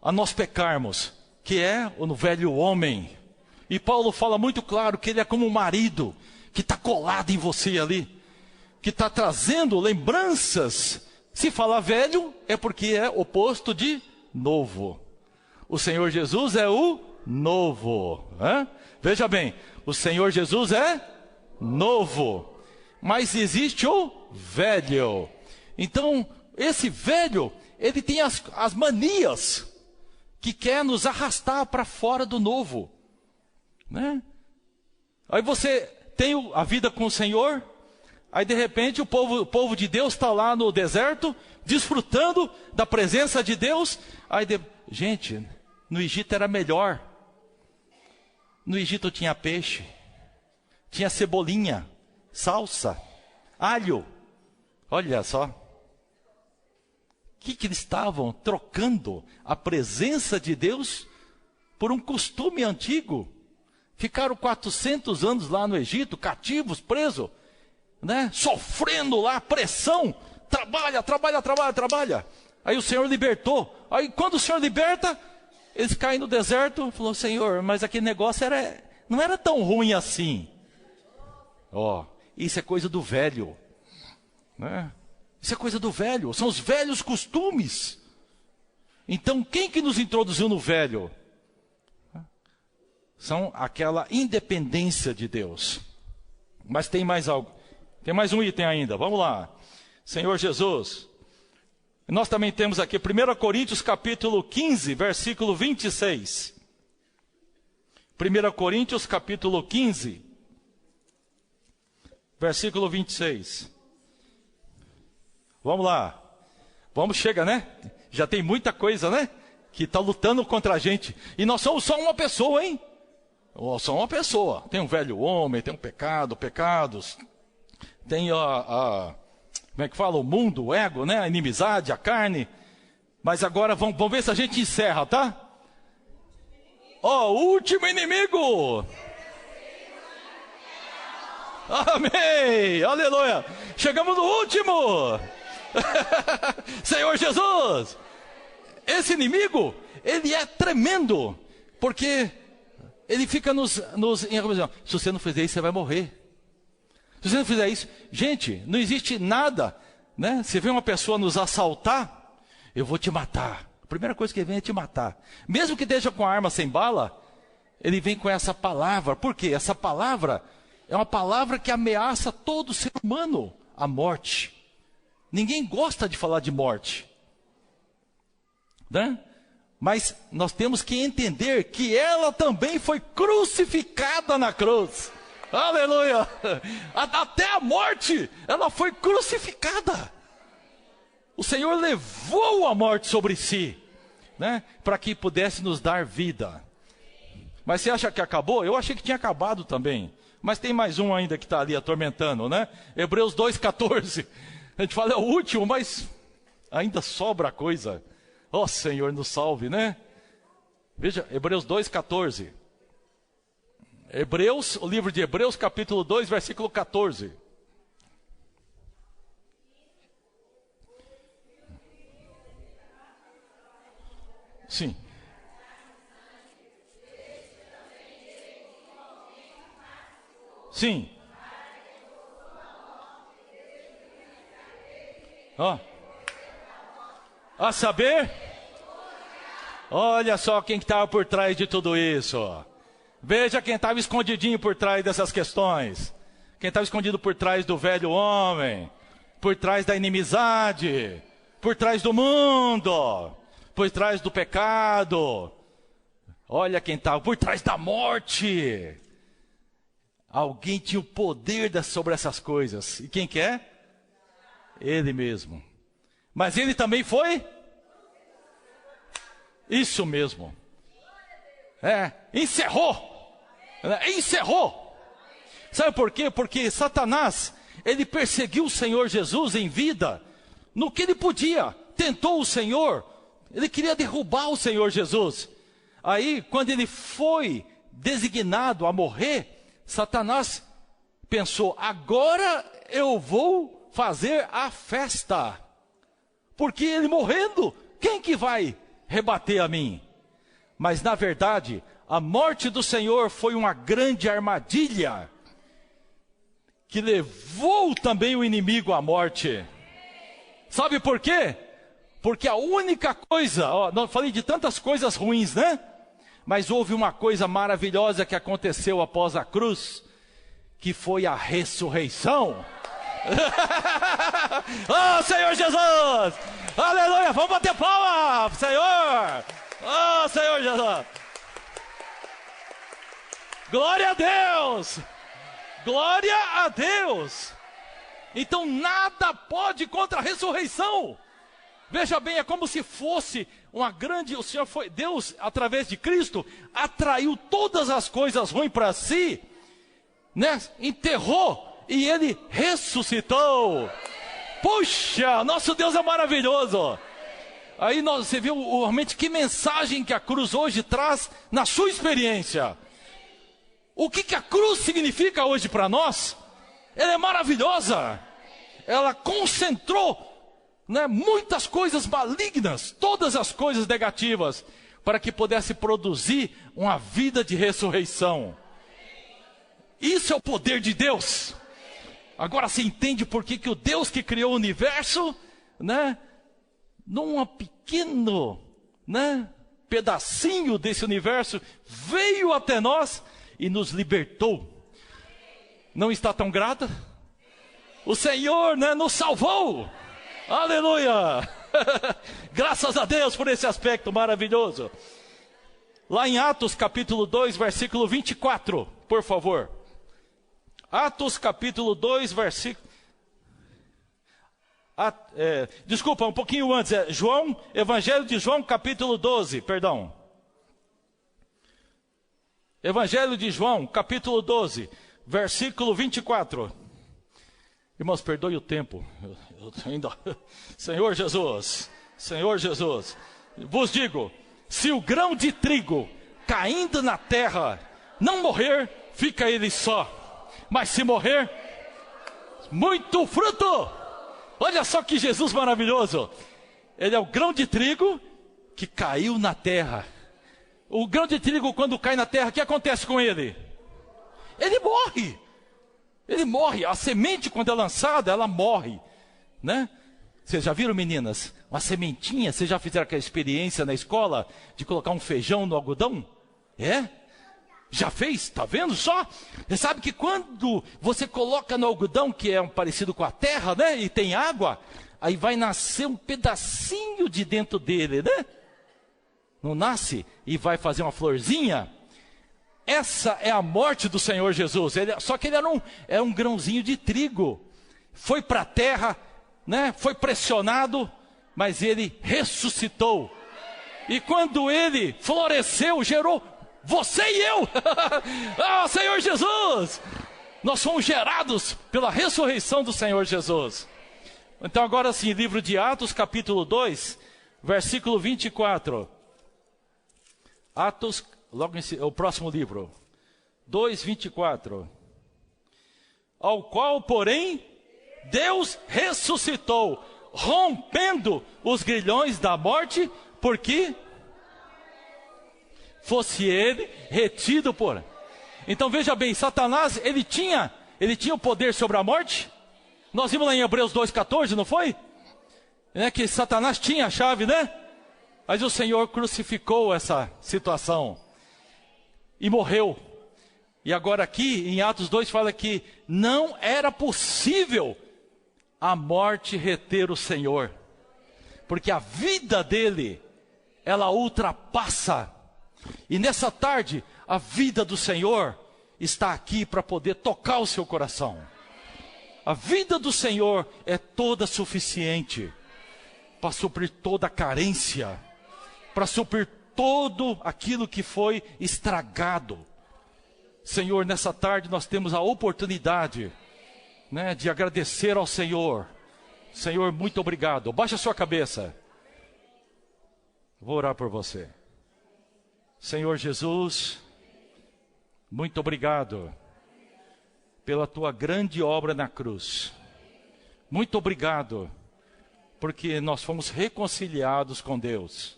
a nós pecarmos, que é o velho homem. E Paulo fala muito claro que ele é como um marido que está colado em você ali, que está trazendo lembranças. Se falar velho, é porque é oposto de novo. O Senhor Jesus é o novo. Né? Veja bem, o Senhor Jesus é novo, mas existe o velho. Então, esse velho, ele tem as manias que quer nos arrastar para fora do novo. Né? Aí você tem a vida com o Senhor, aí de repente o povo de Deus está lá no deserto, desfrutando da presença de Deus. Gente, no Egito era melhor. No Egito tinha peixe, tinha cebolinha, salsa, alho. Olha só. Que eles estavam trocando a presença de Deus por um costume antigo. Ficaram 400 anos lá no Egito, cativos, presos, né? Sofrendo lá, pressão. Trabalha. Aí o Senhor libertou. Aí quando o Senhor liberta, eles caem no deserto. Falou, Senhor, mas aquele negócio não era tão ruim assim. Isso é coisa do velho. Né? Isso é coisa do velho, são os velhos costumes. Então, quem que nos introduziu no velho? são aquela independência de Deus. Mas tem mais algo. Tem mais um item ainda. Vamos lá. Senhor Jesus. Nós também temos aqui 1 Coríntios capítulo 15, versículo 26. 1 Coríntios capítulo 15, versículo 26. Vamos lá. Vamos, chega, né? Já tem muita coisa, né? Que está lutando contra a gente. E nós somos só uma pessoa, hein? Só uma pessoa. Tem um velho homem, tem um pecado, pecados. Tem como é que fala? O mundo, o ego, né? A inimizade, a carne. Mas agora vamos ver se a gente encerra, tá? O último inimigo. Amém, aleluia. Chegamos no último. Senhor Jesus. Esse inimigo, ele é tremendo. Porque ele fica nos se você não fizer isso, você vai morrer. Se você não fizer isso, gente, não existe nada, né? Se vê uma pessoa nos assaltar, eu vou te matar. A primeira coisa que ele vem é te matar. Mesmo que esteja com a arma sem bala, ele vem com essa palavra. Por quê? Essa palavra é uma palavra que ameaça todo ser humano, a morte. Ninguém gosta de falar de morte, né? Mas nós temos que entender que ela também foi crucificada na cruz. Aleluia! Até a morte, ela foi crucificada. O Senhor levou a morte sobre si, né? Para que pudesse nos dar vida. Mas você acha que acabou? Eu achei que tinha acabado também. Mas tem mais um ainda que está ali atormentando, né? Hebreus 2,14. A gente fala, é o último, mas ainda sobra coisa. Ó, Senhor, nos salve, né? Veja, Hebreus 2,14. O livro de Hebreus, capítulo 2, versículo 14. Sim. Sim. Ó. A saber, olha só quem estava por trás de tudo isso. Veja quem estava escondidinho por trás dessas questões. Quem estava escondido por trás do velho homem, por trás da inimizade, por trás do mundo, por trás do pecado. Olha quem estava por trás da morte. Alguém tinha o poder sobre essas coisas. E quem que é? Ele mesmo. Mas ele também foi? Isso mesmo. Encerrou. Encerrou. Sabe por quê? Porque Satanás, ele perseguiu o Senhor Jesus em vida, no que ele podia. Tentou o Senhor. Ele queria derrubar o Senhor Jesus. Aí, quando ele foi designado a morrer, Satanás pensou, agora eu vou fazer a festa. Porque ele morrendo, quem que vai rebater a mim? Mas na verdade, a morte do Senhor foi uma grande armadilha, que levou também o inimigo à morte. Sabe por quê? Porque a única coisa, não falei de tantas coisas ruins, né? Mas houve uma coisa maravilhosa que aconteceu após a cruz, que foi a ressurreição. Oh, Senhor Jesus! Aleluia! Vamos bater palma, Senhor! Oh, Senhor Jesus! Glória a Deus! Glória a Deus! Então nada pode contra a ressurreição. Veja bem, é como se fosse uma grande... O Senhor foi... Deus, através de Cristo, atraiu todas as coisas ruins para si, né? Enterrou. E ele ressuscitou. Puxa, nosso Deus é maravilhoso. Aí você viu realmente que mensagem que a cruz hoje traz na sua experiência. O que a cruz significa hoje para nós? Ela é maravilhosa. Ela concentrou, né, muitas coisas malignas, todas as coisas negativas, para que pudesse produzir uma vida de ressurreição. Isso é o poder de Deus. Agora você entende por que o Deus que criou o universo, né, num pequeno, né, pedacinho desse universo, veio até nós e nos libertou. Não está tão grata? O Senhor, né, nos salvou. Aleluia! Graças a Deus por esse aspecto maravilhoso. Lá em Atos capítulo 2, versículo 24, por favor. Atos capítulo 2, versículo... desculpa, um pouquinho antes. Evangelho de João capítulo 12, perdão. Evangelho de João capítulo 12, versículo 24. Irmãos, perdoe o tempo. Eu ainda... Senhor Jesus, vos digo, se o grão de trigo caindo na terra não morrer, fica ele só. Mas se morrer, muito fruto. Olha só que Jesus maravilhoso. Ele é o grão de trigo que caiu na terra. O grão de trigo, quando cai na terra, o que acontece com ele? Ele morre. Ele morre. A semente, quando é lançada, ela morre, né? Vocês já viram, meninas? Uma sementinha, vocês já fizeram aquela experiência na escola de colocar um feijão no algodão? É? Já fez? Está vendo só? Você sabe que quando você coloca no algodão, que é parecido com a terra, né? E tem água, aí vai nascer um pedacinho de dentro dele, né? Não nasce? E vai fazer uma florzinha? Essa é a morte do Senhor Jesus. Só que ele era um grãozinho de trigo. Foi para a terra, né? Foi pressionado, mas ele ressuscitou. E quando ele floresceu, gerou você e eu. Ah, Senhor Jesus! Nós fomos gerados pela ressurreição do Senhor Jesus. Então agora sim, livro de Atos, capítulo 2, versículo 24. Atos, logo o próximo livro, 2:24. Ao qual, porém, Deus ressuscitou, rompendo os grilhões da morte, porque fosse ele retido por... Então veja bem, Satanás, ele tinha o poder sobre a morte. Nós vimos lá em Hebreus 2:14, não foi? Que Satanás tinha a chave, né? Mas o Senhor crucificou essa situação e morreu. E agora aqui em Atos 2 fala que não era possível a morte reter o Senhor, porque a vida dele, ela ultrapassa. E nessa tarde, a vida do Senhor está aqui para poder tocar o seu coração. A vida do Senhor é toda suficiente para suprir toda a carência, para suprir todo aquilo que foi estragado. Senhor, nessa tarde nós temos a oportunidade, né, de agradecer ao Senhor. Senhor, muito obrigado. Baixa a sua cabeça. Vou orar por você. Senhor Jesus, muito obrigado pela tua grande obra na cruz. Muito obrigado, porque nós fomos reconciliados com Deus.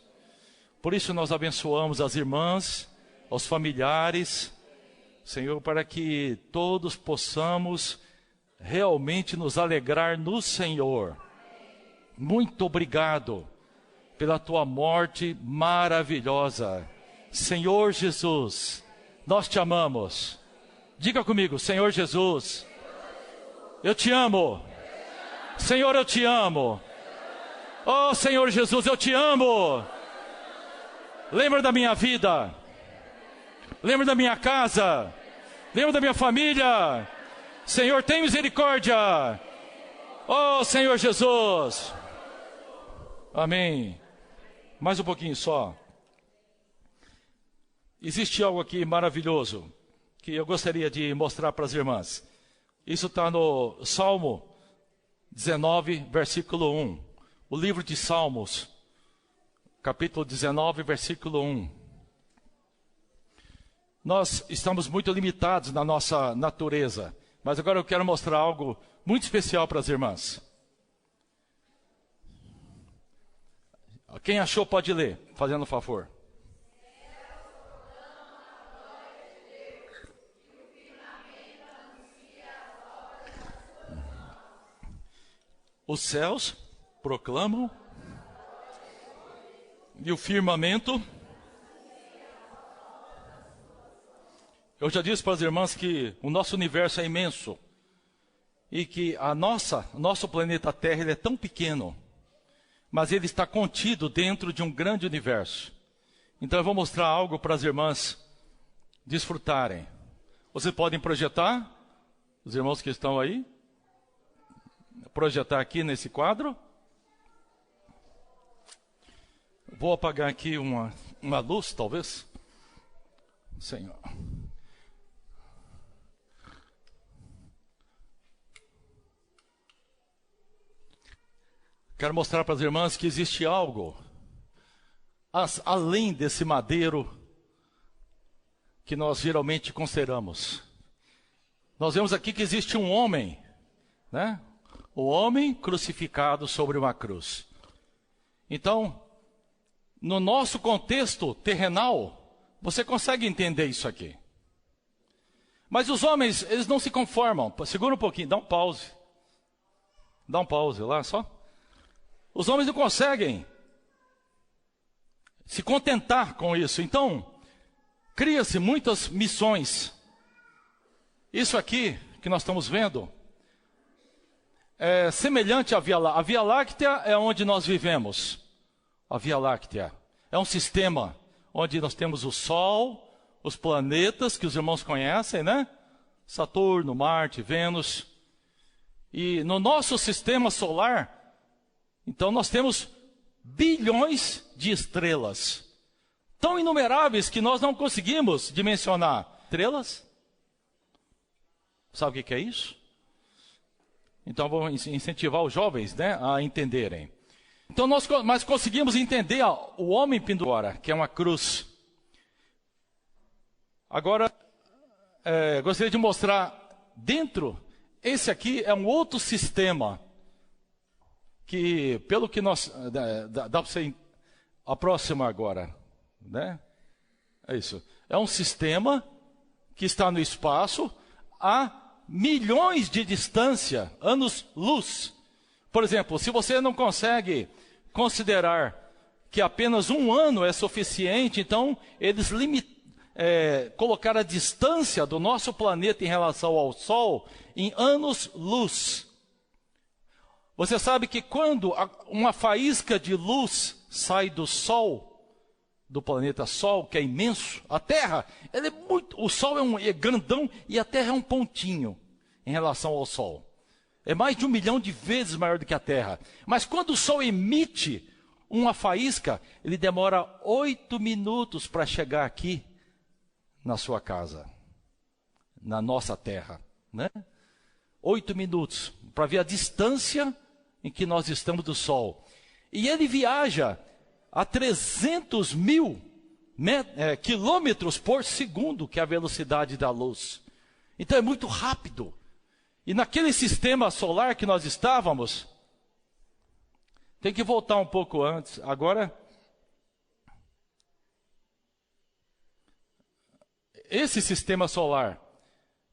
Por isso nós abençoamos as irmãs, os familiares, Senhor, para que todos possamos realmente nos alegrar no Senhor. Muito obrigado pela tua morte maravilhosa. Senhor Jesus, nós te amamos. Diga comigo, Senhor Jesus, eu te amo. Senhor, eu te amo. Oh, Senhor Jesus, eu te amo. Lembra da minha vida. Lembra da minha casa. Lembra da minha família. Senhor, tem misericórdia. Oh, Senhor Jesus. Amém. Mais um pouquinho só. Existe algo aqui maravilhoso que eu gostaria de mostrar para as irmãs. Isso está no Salmo 19, versículo 1. O livro de Salmos, capítulo 19, versículo 1. Nós estamos muito limitados na nossa natureza, mas agora eu quero mostrar algo muito especial para as irmãs. Quem achou pode ler, fazendo um favor. Os céus proclamam e o firmamento Eu já disse para as irmãs que o nosso universo é imenso e que nosso planeta Terra ele é tão pequeno, mas ele está contido dentro de um grande universo. Então eu vou mostrar algo para as irmãs desfrutarem. Vocês podem projetar, os irmãos que estão aí, projetar aqui nesse quadro. Vou apagar aqui uma luz, talvez. Senhor. Quero mostrar para as irmãs que existe algo além desse madeiro que nós geralmente consideramos. Nós vemos aqui que existe um homem, né? O homem crucificado sobre uma cruz. Então, no nosso contexto terrenal, você consegue entender isso aqui. Mas os homens, eles não se conformam. Segura um pouquinho, dá um pause. Dá um pause lá só. Os homens não conseguem se contentar com isso. Então, cria-se muitas missões. Isso aqui que nós estamos vendo é semelhante à Via Láctea. A Via Láctea é onde nós vivemos. A Via Láctea é um sistema onde nós temos o Sol, os planetas que os irmãos conhecem, né? Saturno, Marte, Vênus. E no nosso sistema solar, então nós temos bilhões de estrelas, tão inumeráveis que nós não conseguimos dimensionar. Estrelas? Sabe o que é isso? Então vou incentivar os jovens, né, a entenderem. Então nós conseguimos entender o homem pendurado, que é uma cruz. Agora, gostaria de mostrar dentro, esse aqui é um outro sistema, que pelo que nós, dá para você aproximar agora, né? É isso. É um sistema que está no espaço a milhões de distância, anos-luz. Por exemplo, se você não consegue considerar que apenas um ano é suficiente, então eles colocaram a distância do nosso planeta em relação ao Sol em anos-luz. Você sabe que quando uma faísca de luz sai do Sol, do planeta Sol, que é imenso, a Terra, ela o Sol é grandão e a Terra é um pontinho em relação ao Sol. É mais de 1 milhão de vezes maior do que a Terra. Mas quando o Sol emite uma faísca, ele demora 8 minutos para chegar aqui na sua casa, na nossa Terra, né? 8 minutos para ver a distância em que nós estamos do Sol. E ele viaja a 300 mil quilômetros por segundo, que é a velocidade da luz. Então é muito rápido. E naquele sistema solar que nós estávamos, tem que voltar um pouco antes. Agora, esse sistema solar,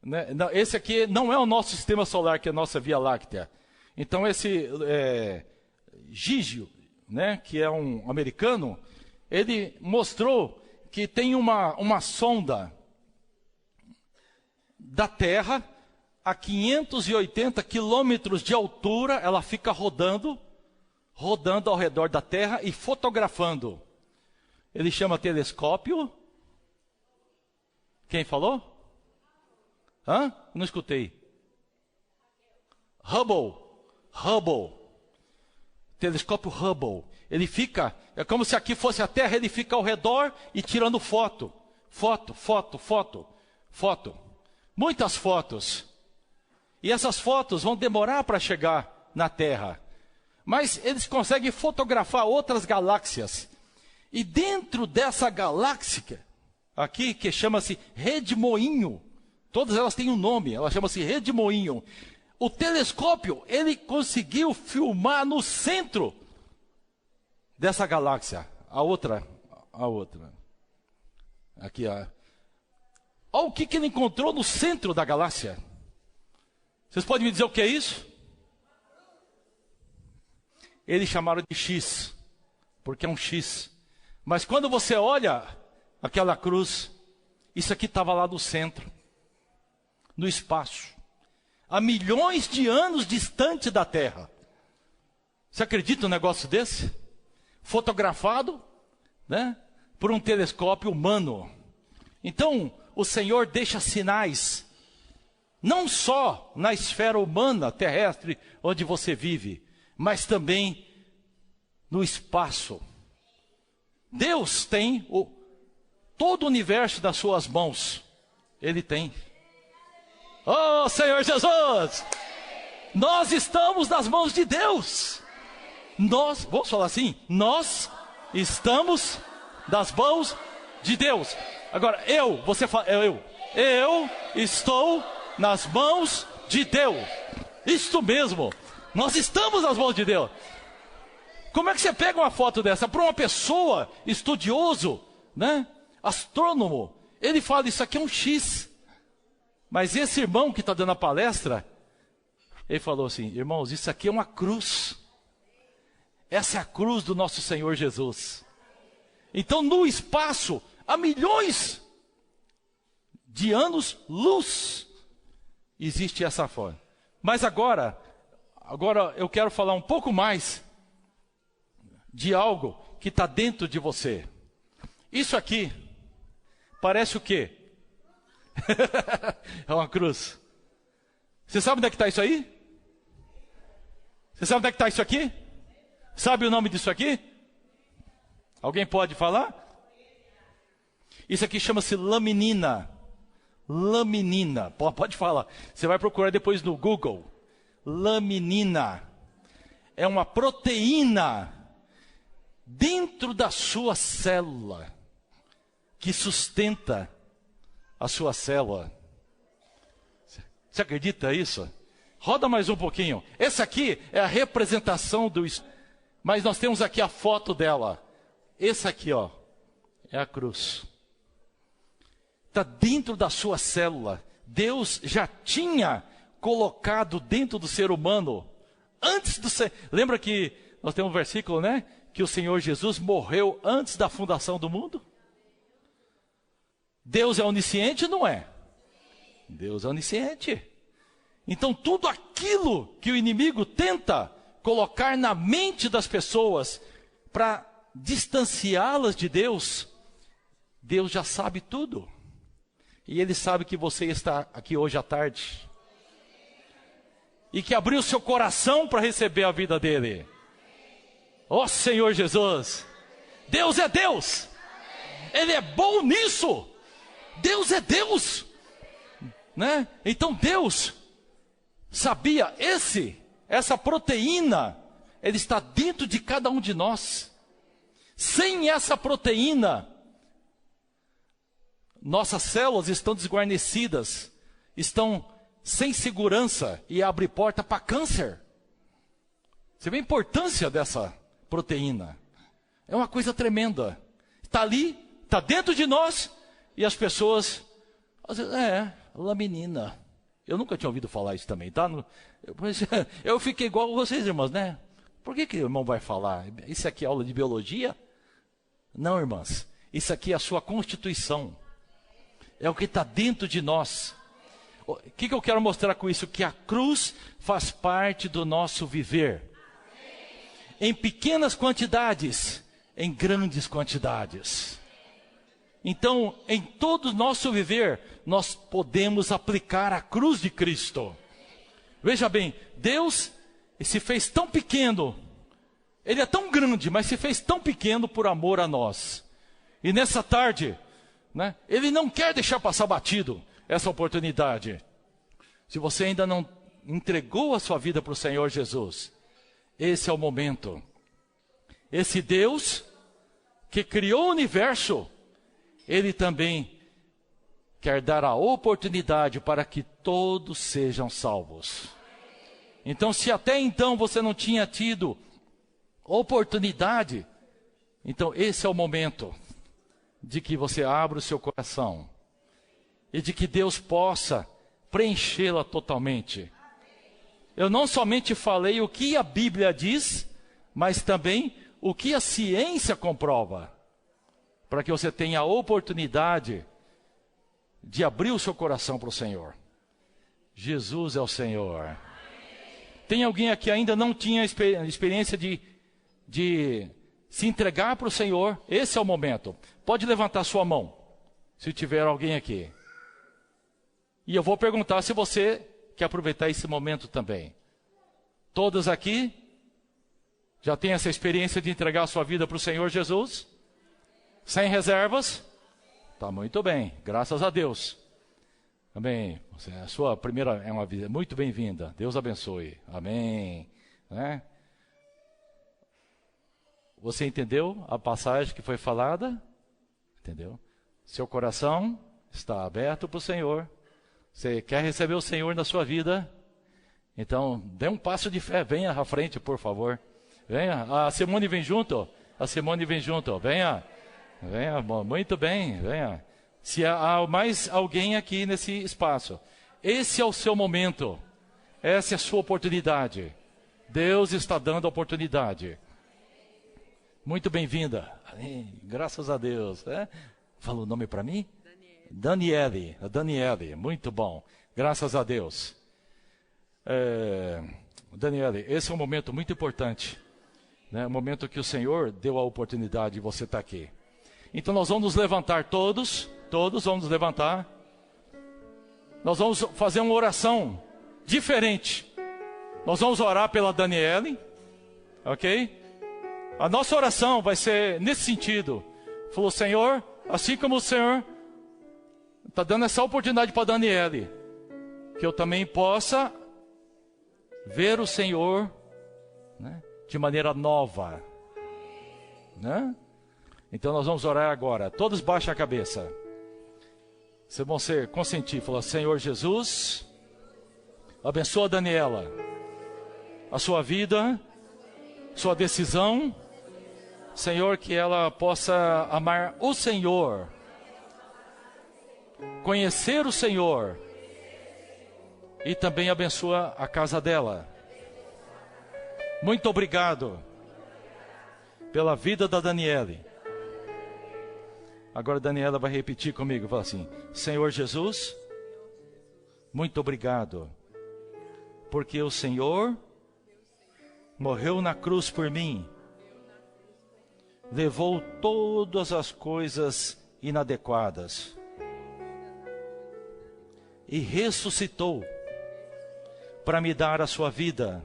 né, esse aqui não é o nosso sistema solar, que é a nossa Via Láctea. Então esse Gigio, né, que é um americano, ele mostrou que tem uma sonda da Terra a 580 quilômetros de altura, ela fica rodando ao redor da Terra e fotografando. Ele chama telescópio. Quem falou? Hã? Não escutei. Hubble. Telescópio Hubble. Ele fica, é como se aqui fosse a Terra, ele fica ao redor e tirando foto. Muitas fotos. E essas fotos vão demorar para chegar na Terra. Mas eles conseguem fotografar outras galáxias. E dentro dessa galáxia, aqui, que chama-se Rede Moinho, todas elas têm um nome, ela chama-se Rede Moinho. O telescópio, ele conseguiu filmar no centro dessa galáxia. A outra. Aqui, ó. Olha o que ele encontrou no centro da galáxia. Vocês podem me dizer o que é isso? Eles chamaram de X, porque é um X. Mas quando você olha aquela cruz, Isso aqui estava lá no centro, no espaço, há milhões de anos distante da Terra. Você acredita num negócio desse? Fotografado, né, por um telescópio humano. Então, o Senhor deixa sinais, não só na esfera humana, terrestre, onde você vive, mas também no espaço. Deus tem todo o universo nas suas mãos. Ele tem. Oh, Senhor Jesus! Nós estamos nas mãos de Deus. Vamos falar assim? Nós estamos nas mãos de Deus. Agora, você fala, eu estou nas mãos de Deus. Isto mesmo. Nós estamos nas mãos de Deus. Como é que você pega uma foto dessa? Para uma pessoa estudioso, né? Astrônomo, ele fala, isso aqui é um X. Mas esse irmão que está dando a palestra, ele falou assim, irmãos, isso aqui é uma cruz. Essa é a cruz do nosso Senhor Jesus. Então, no espaço, há milhões de anos-luz, existe essa forma. Mas agora eu quero falar um pouco mais de algo que está dentro de você. Isso aqui parece o quê? É uma cruz. Você sabe onde é que está isso aí? Você sabe onde é que está isso aqui? Sabe o nome disso aqui? Alguém pode falar? Isso aqui chama-se laminina. Laminina, pode falar. Você vai procurar depois no Google. Laminina. É uma proteína dentro da sua célula que sustenta a sua célula. Você acredita nisso? Roda mais um pouquinho. Essa aqui é a representação do... Mas nós temos aqui a foto dela. Essa aqui, ó, é a cruz. Está dentro da sua célula. Deus já tinha colocado dentro do ser humano, antes do ser... Lembra que nós temos um versículo, né? Que o Senhor Jesus morreu antes da fundação do mundo? Deus é onisciente ou não é? Deus é onisciente. Então tudo aquilo que o inimigo tenta colocar na mente das pessoas para distanciá-las de Deus, Deus já sabe tudo. E Ele sabe que você está aqui hoje à tarde. E que abriu seu coração para receber a vida dEle. Ó Senhor Jesus, Deus é Deus. Ele é bom nisso. Deus é Deus, né? Então Deus sabia, essa proteína, ele está dentro de cada um de nós. Sem essa proteína, nossas células estão desguarnecidas, estão sem segurança e abre porta para câncer. Você vê a importância dessa proteína? É uma coisa tremenda. Está ali, está dentro de nós. E as pessoas, às vezes, laminina. Eu nunca tinha ouvido falar isso também, tá? Eu fiquei igual vocês, irmãos, né? Por que o irmão vai falar? Isso aqui é aula de biologia? Não, irmãs. Isso aqui é a sua constituição. É o que está dentro de nós. O que eu quero mostrar com isso? Que a cruz faz parte do nosso viver. Em pequenas quantidades, em grandes quantidades. Então, em todo o nosso viver, nós podemos aplicar a cruz de Cristo. Veja bem, Deus se fez tão pequeno, Ele é tão grande, mas se fez tão pequeno por amor a nós. E nessa tarde, né, Ele não quer deixar passar batido essa oportunidade. Se você ainda não entregou a sua vida para o Senhor Jesus, esse é o momento. Esse Deus que criou o universo, Ele também quer dar a oportunidade para que todos sejam salvos. Então, se até então você não tinha tido oportunidade, então esse é o momento de que você abra o seu coração e de que Deus possa preenchê-la totalmente. Eu não somente falei o que a Bíblia diz, mas também o que a ciência comprova, para que você tenha a oportunidade de abrir o seu coração para o Senhor. Jesus é o Senhor. Tem alguém aqui que ainda não tinha experiência de se entregar para o Senhor? Esse é o momento. Pode levantar sua mão, se tiver alguém aqui. E eu vou perguntar se você quer aproveitar esse momento também. Todos aqui já têm essa experiência de entregar a sua vida para o Senhor Jesus? Sem reservas? Tá muito bem, graças a Deus. Amém. A sua primeira é uma vida muito bem-vinda. Deus abençoe. Amém. Né? Você entendeu a passagem que foi falada? Entendeu? Seu coração está aberto para o Senhor. Você quer receber o Senhor na sua vida? Então, dê um passo de fé. Venha à frente, por favor. Venha. A Simone vem junto. A Simone vem junto. Venha. Venha. Muito bem. Venha. Se há mais alguém aqui nesse espaço, esse é o seu momento. Essa é a sua oportunidade. Deus está dando a oportunidade. Muito bem-vinda. Graças a Deus. Fala o nome para mim? Daniele. Daniele. Muito bom. Graças a Deus. Daniele, esse é um momento muito importante. Né? Um momento que o Senhor deu a oportunidade de você estar aqui. Então nós vamos nos levantar todos vamos nos levantar. Nós vamos fazer uma oração diferente. Nós vamos orar pela Daniele, ok? A nossa oração vai ser nesse sentido. Falou, Senhor, assim como o Senhor está dando essa oportunidade para a Daniele, que eu também possa ver o Senhor, né, de maneira nova, né? Então nós vamos orar agora. Todos baixem a cabeça. Vocês vão ser consentir. Falar, Senhor Jesus, abençoa a Daniela, a sua vida, sua decisão. Senhor, que ela possa amar o Senhor, conhecer o Senhor, e também abençoa a casa dela. Muito obrigado pela vida da Daniele. Agora a Daniela vai repetir comigo, fala assim, Senhor Jesus, muito obrigado, porque o Senhor morreu na cruz por mim, levou todas as coisas inadequadas e ressuscitou para me dar a sua vida.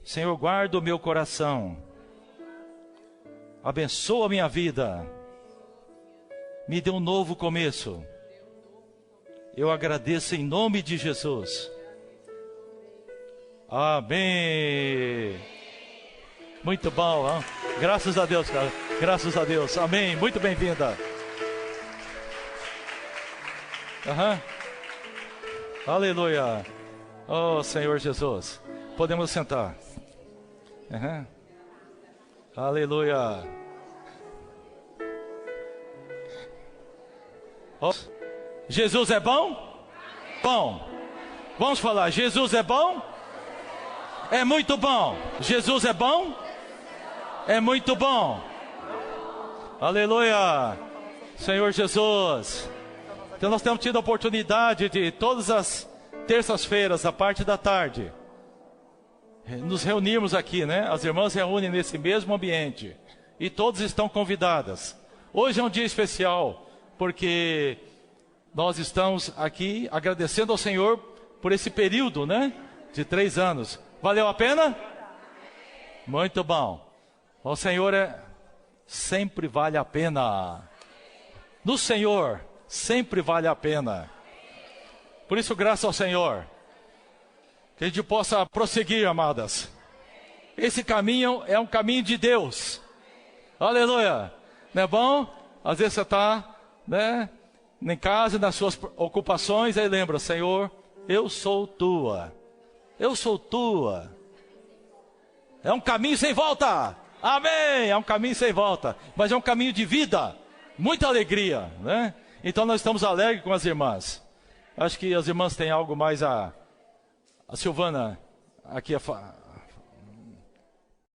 Senhor, guarda o meu coração, abençoa a minha vida, me dê um novo começo. Eu agradeço em nome de Jesus. Amém. Muito bom, hein? Graças a Deus, cara. Graças a Deus. Amém. Muito bem-vinda. Aleluia. Oh, Senhor Jesus. Podemos sentar. Aleluia. Oh. Jesus é bom? Bom. Vamos falar, Jesus é bom? É muito bom. Jesus é bom? É muito bom. Aleluia. Senhor Jesus. Então nós temos tido a oportunidade de todas as terças-feiras, a parte da tarde, nos reunirmos aqui, né? As irmãs se reúnem nesse mesmo ambiente e todas estão convidadas. Hoje é um dia especial, porque nós estamos aqui agradecendo ao Senhor por esse período, né? De 3 anos. Valeu a pena? Muito bom. O Senhor sempre vale a pena. No Senhor, sempre vale a pena. Por isso, graças ao Senhor, que a gente possa prosseguir, amadas. Esse caminho é um caminho de Deus. Aleluia. Não é bom? Às vezes você está, né, em casa, nas suas ocupações, aí lembra, Senhor, eu sou tua. Eu sou tua. É um caminho sem volta. Amém. É um caminho sem volta. Mas é um caminho de vida. Muita alegria, né? Então nós estamos alegres com as irmãs. Acho que as irmãs têm algo mais a Silvana aqui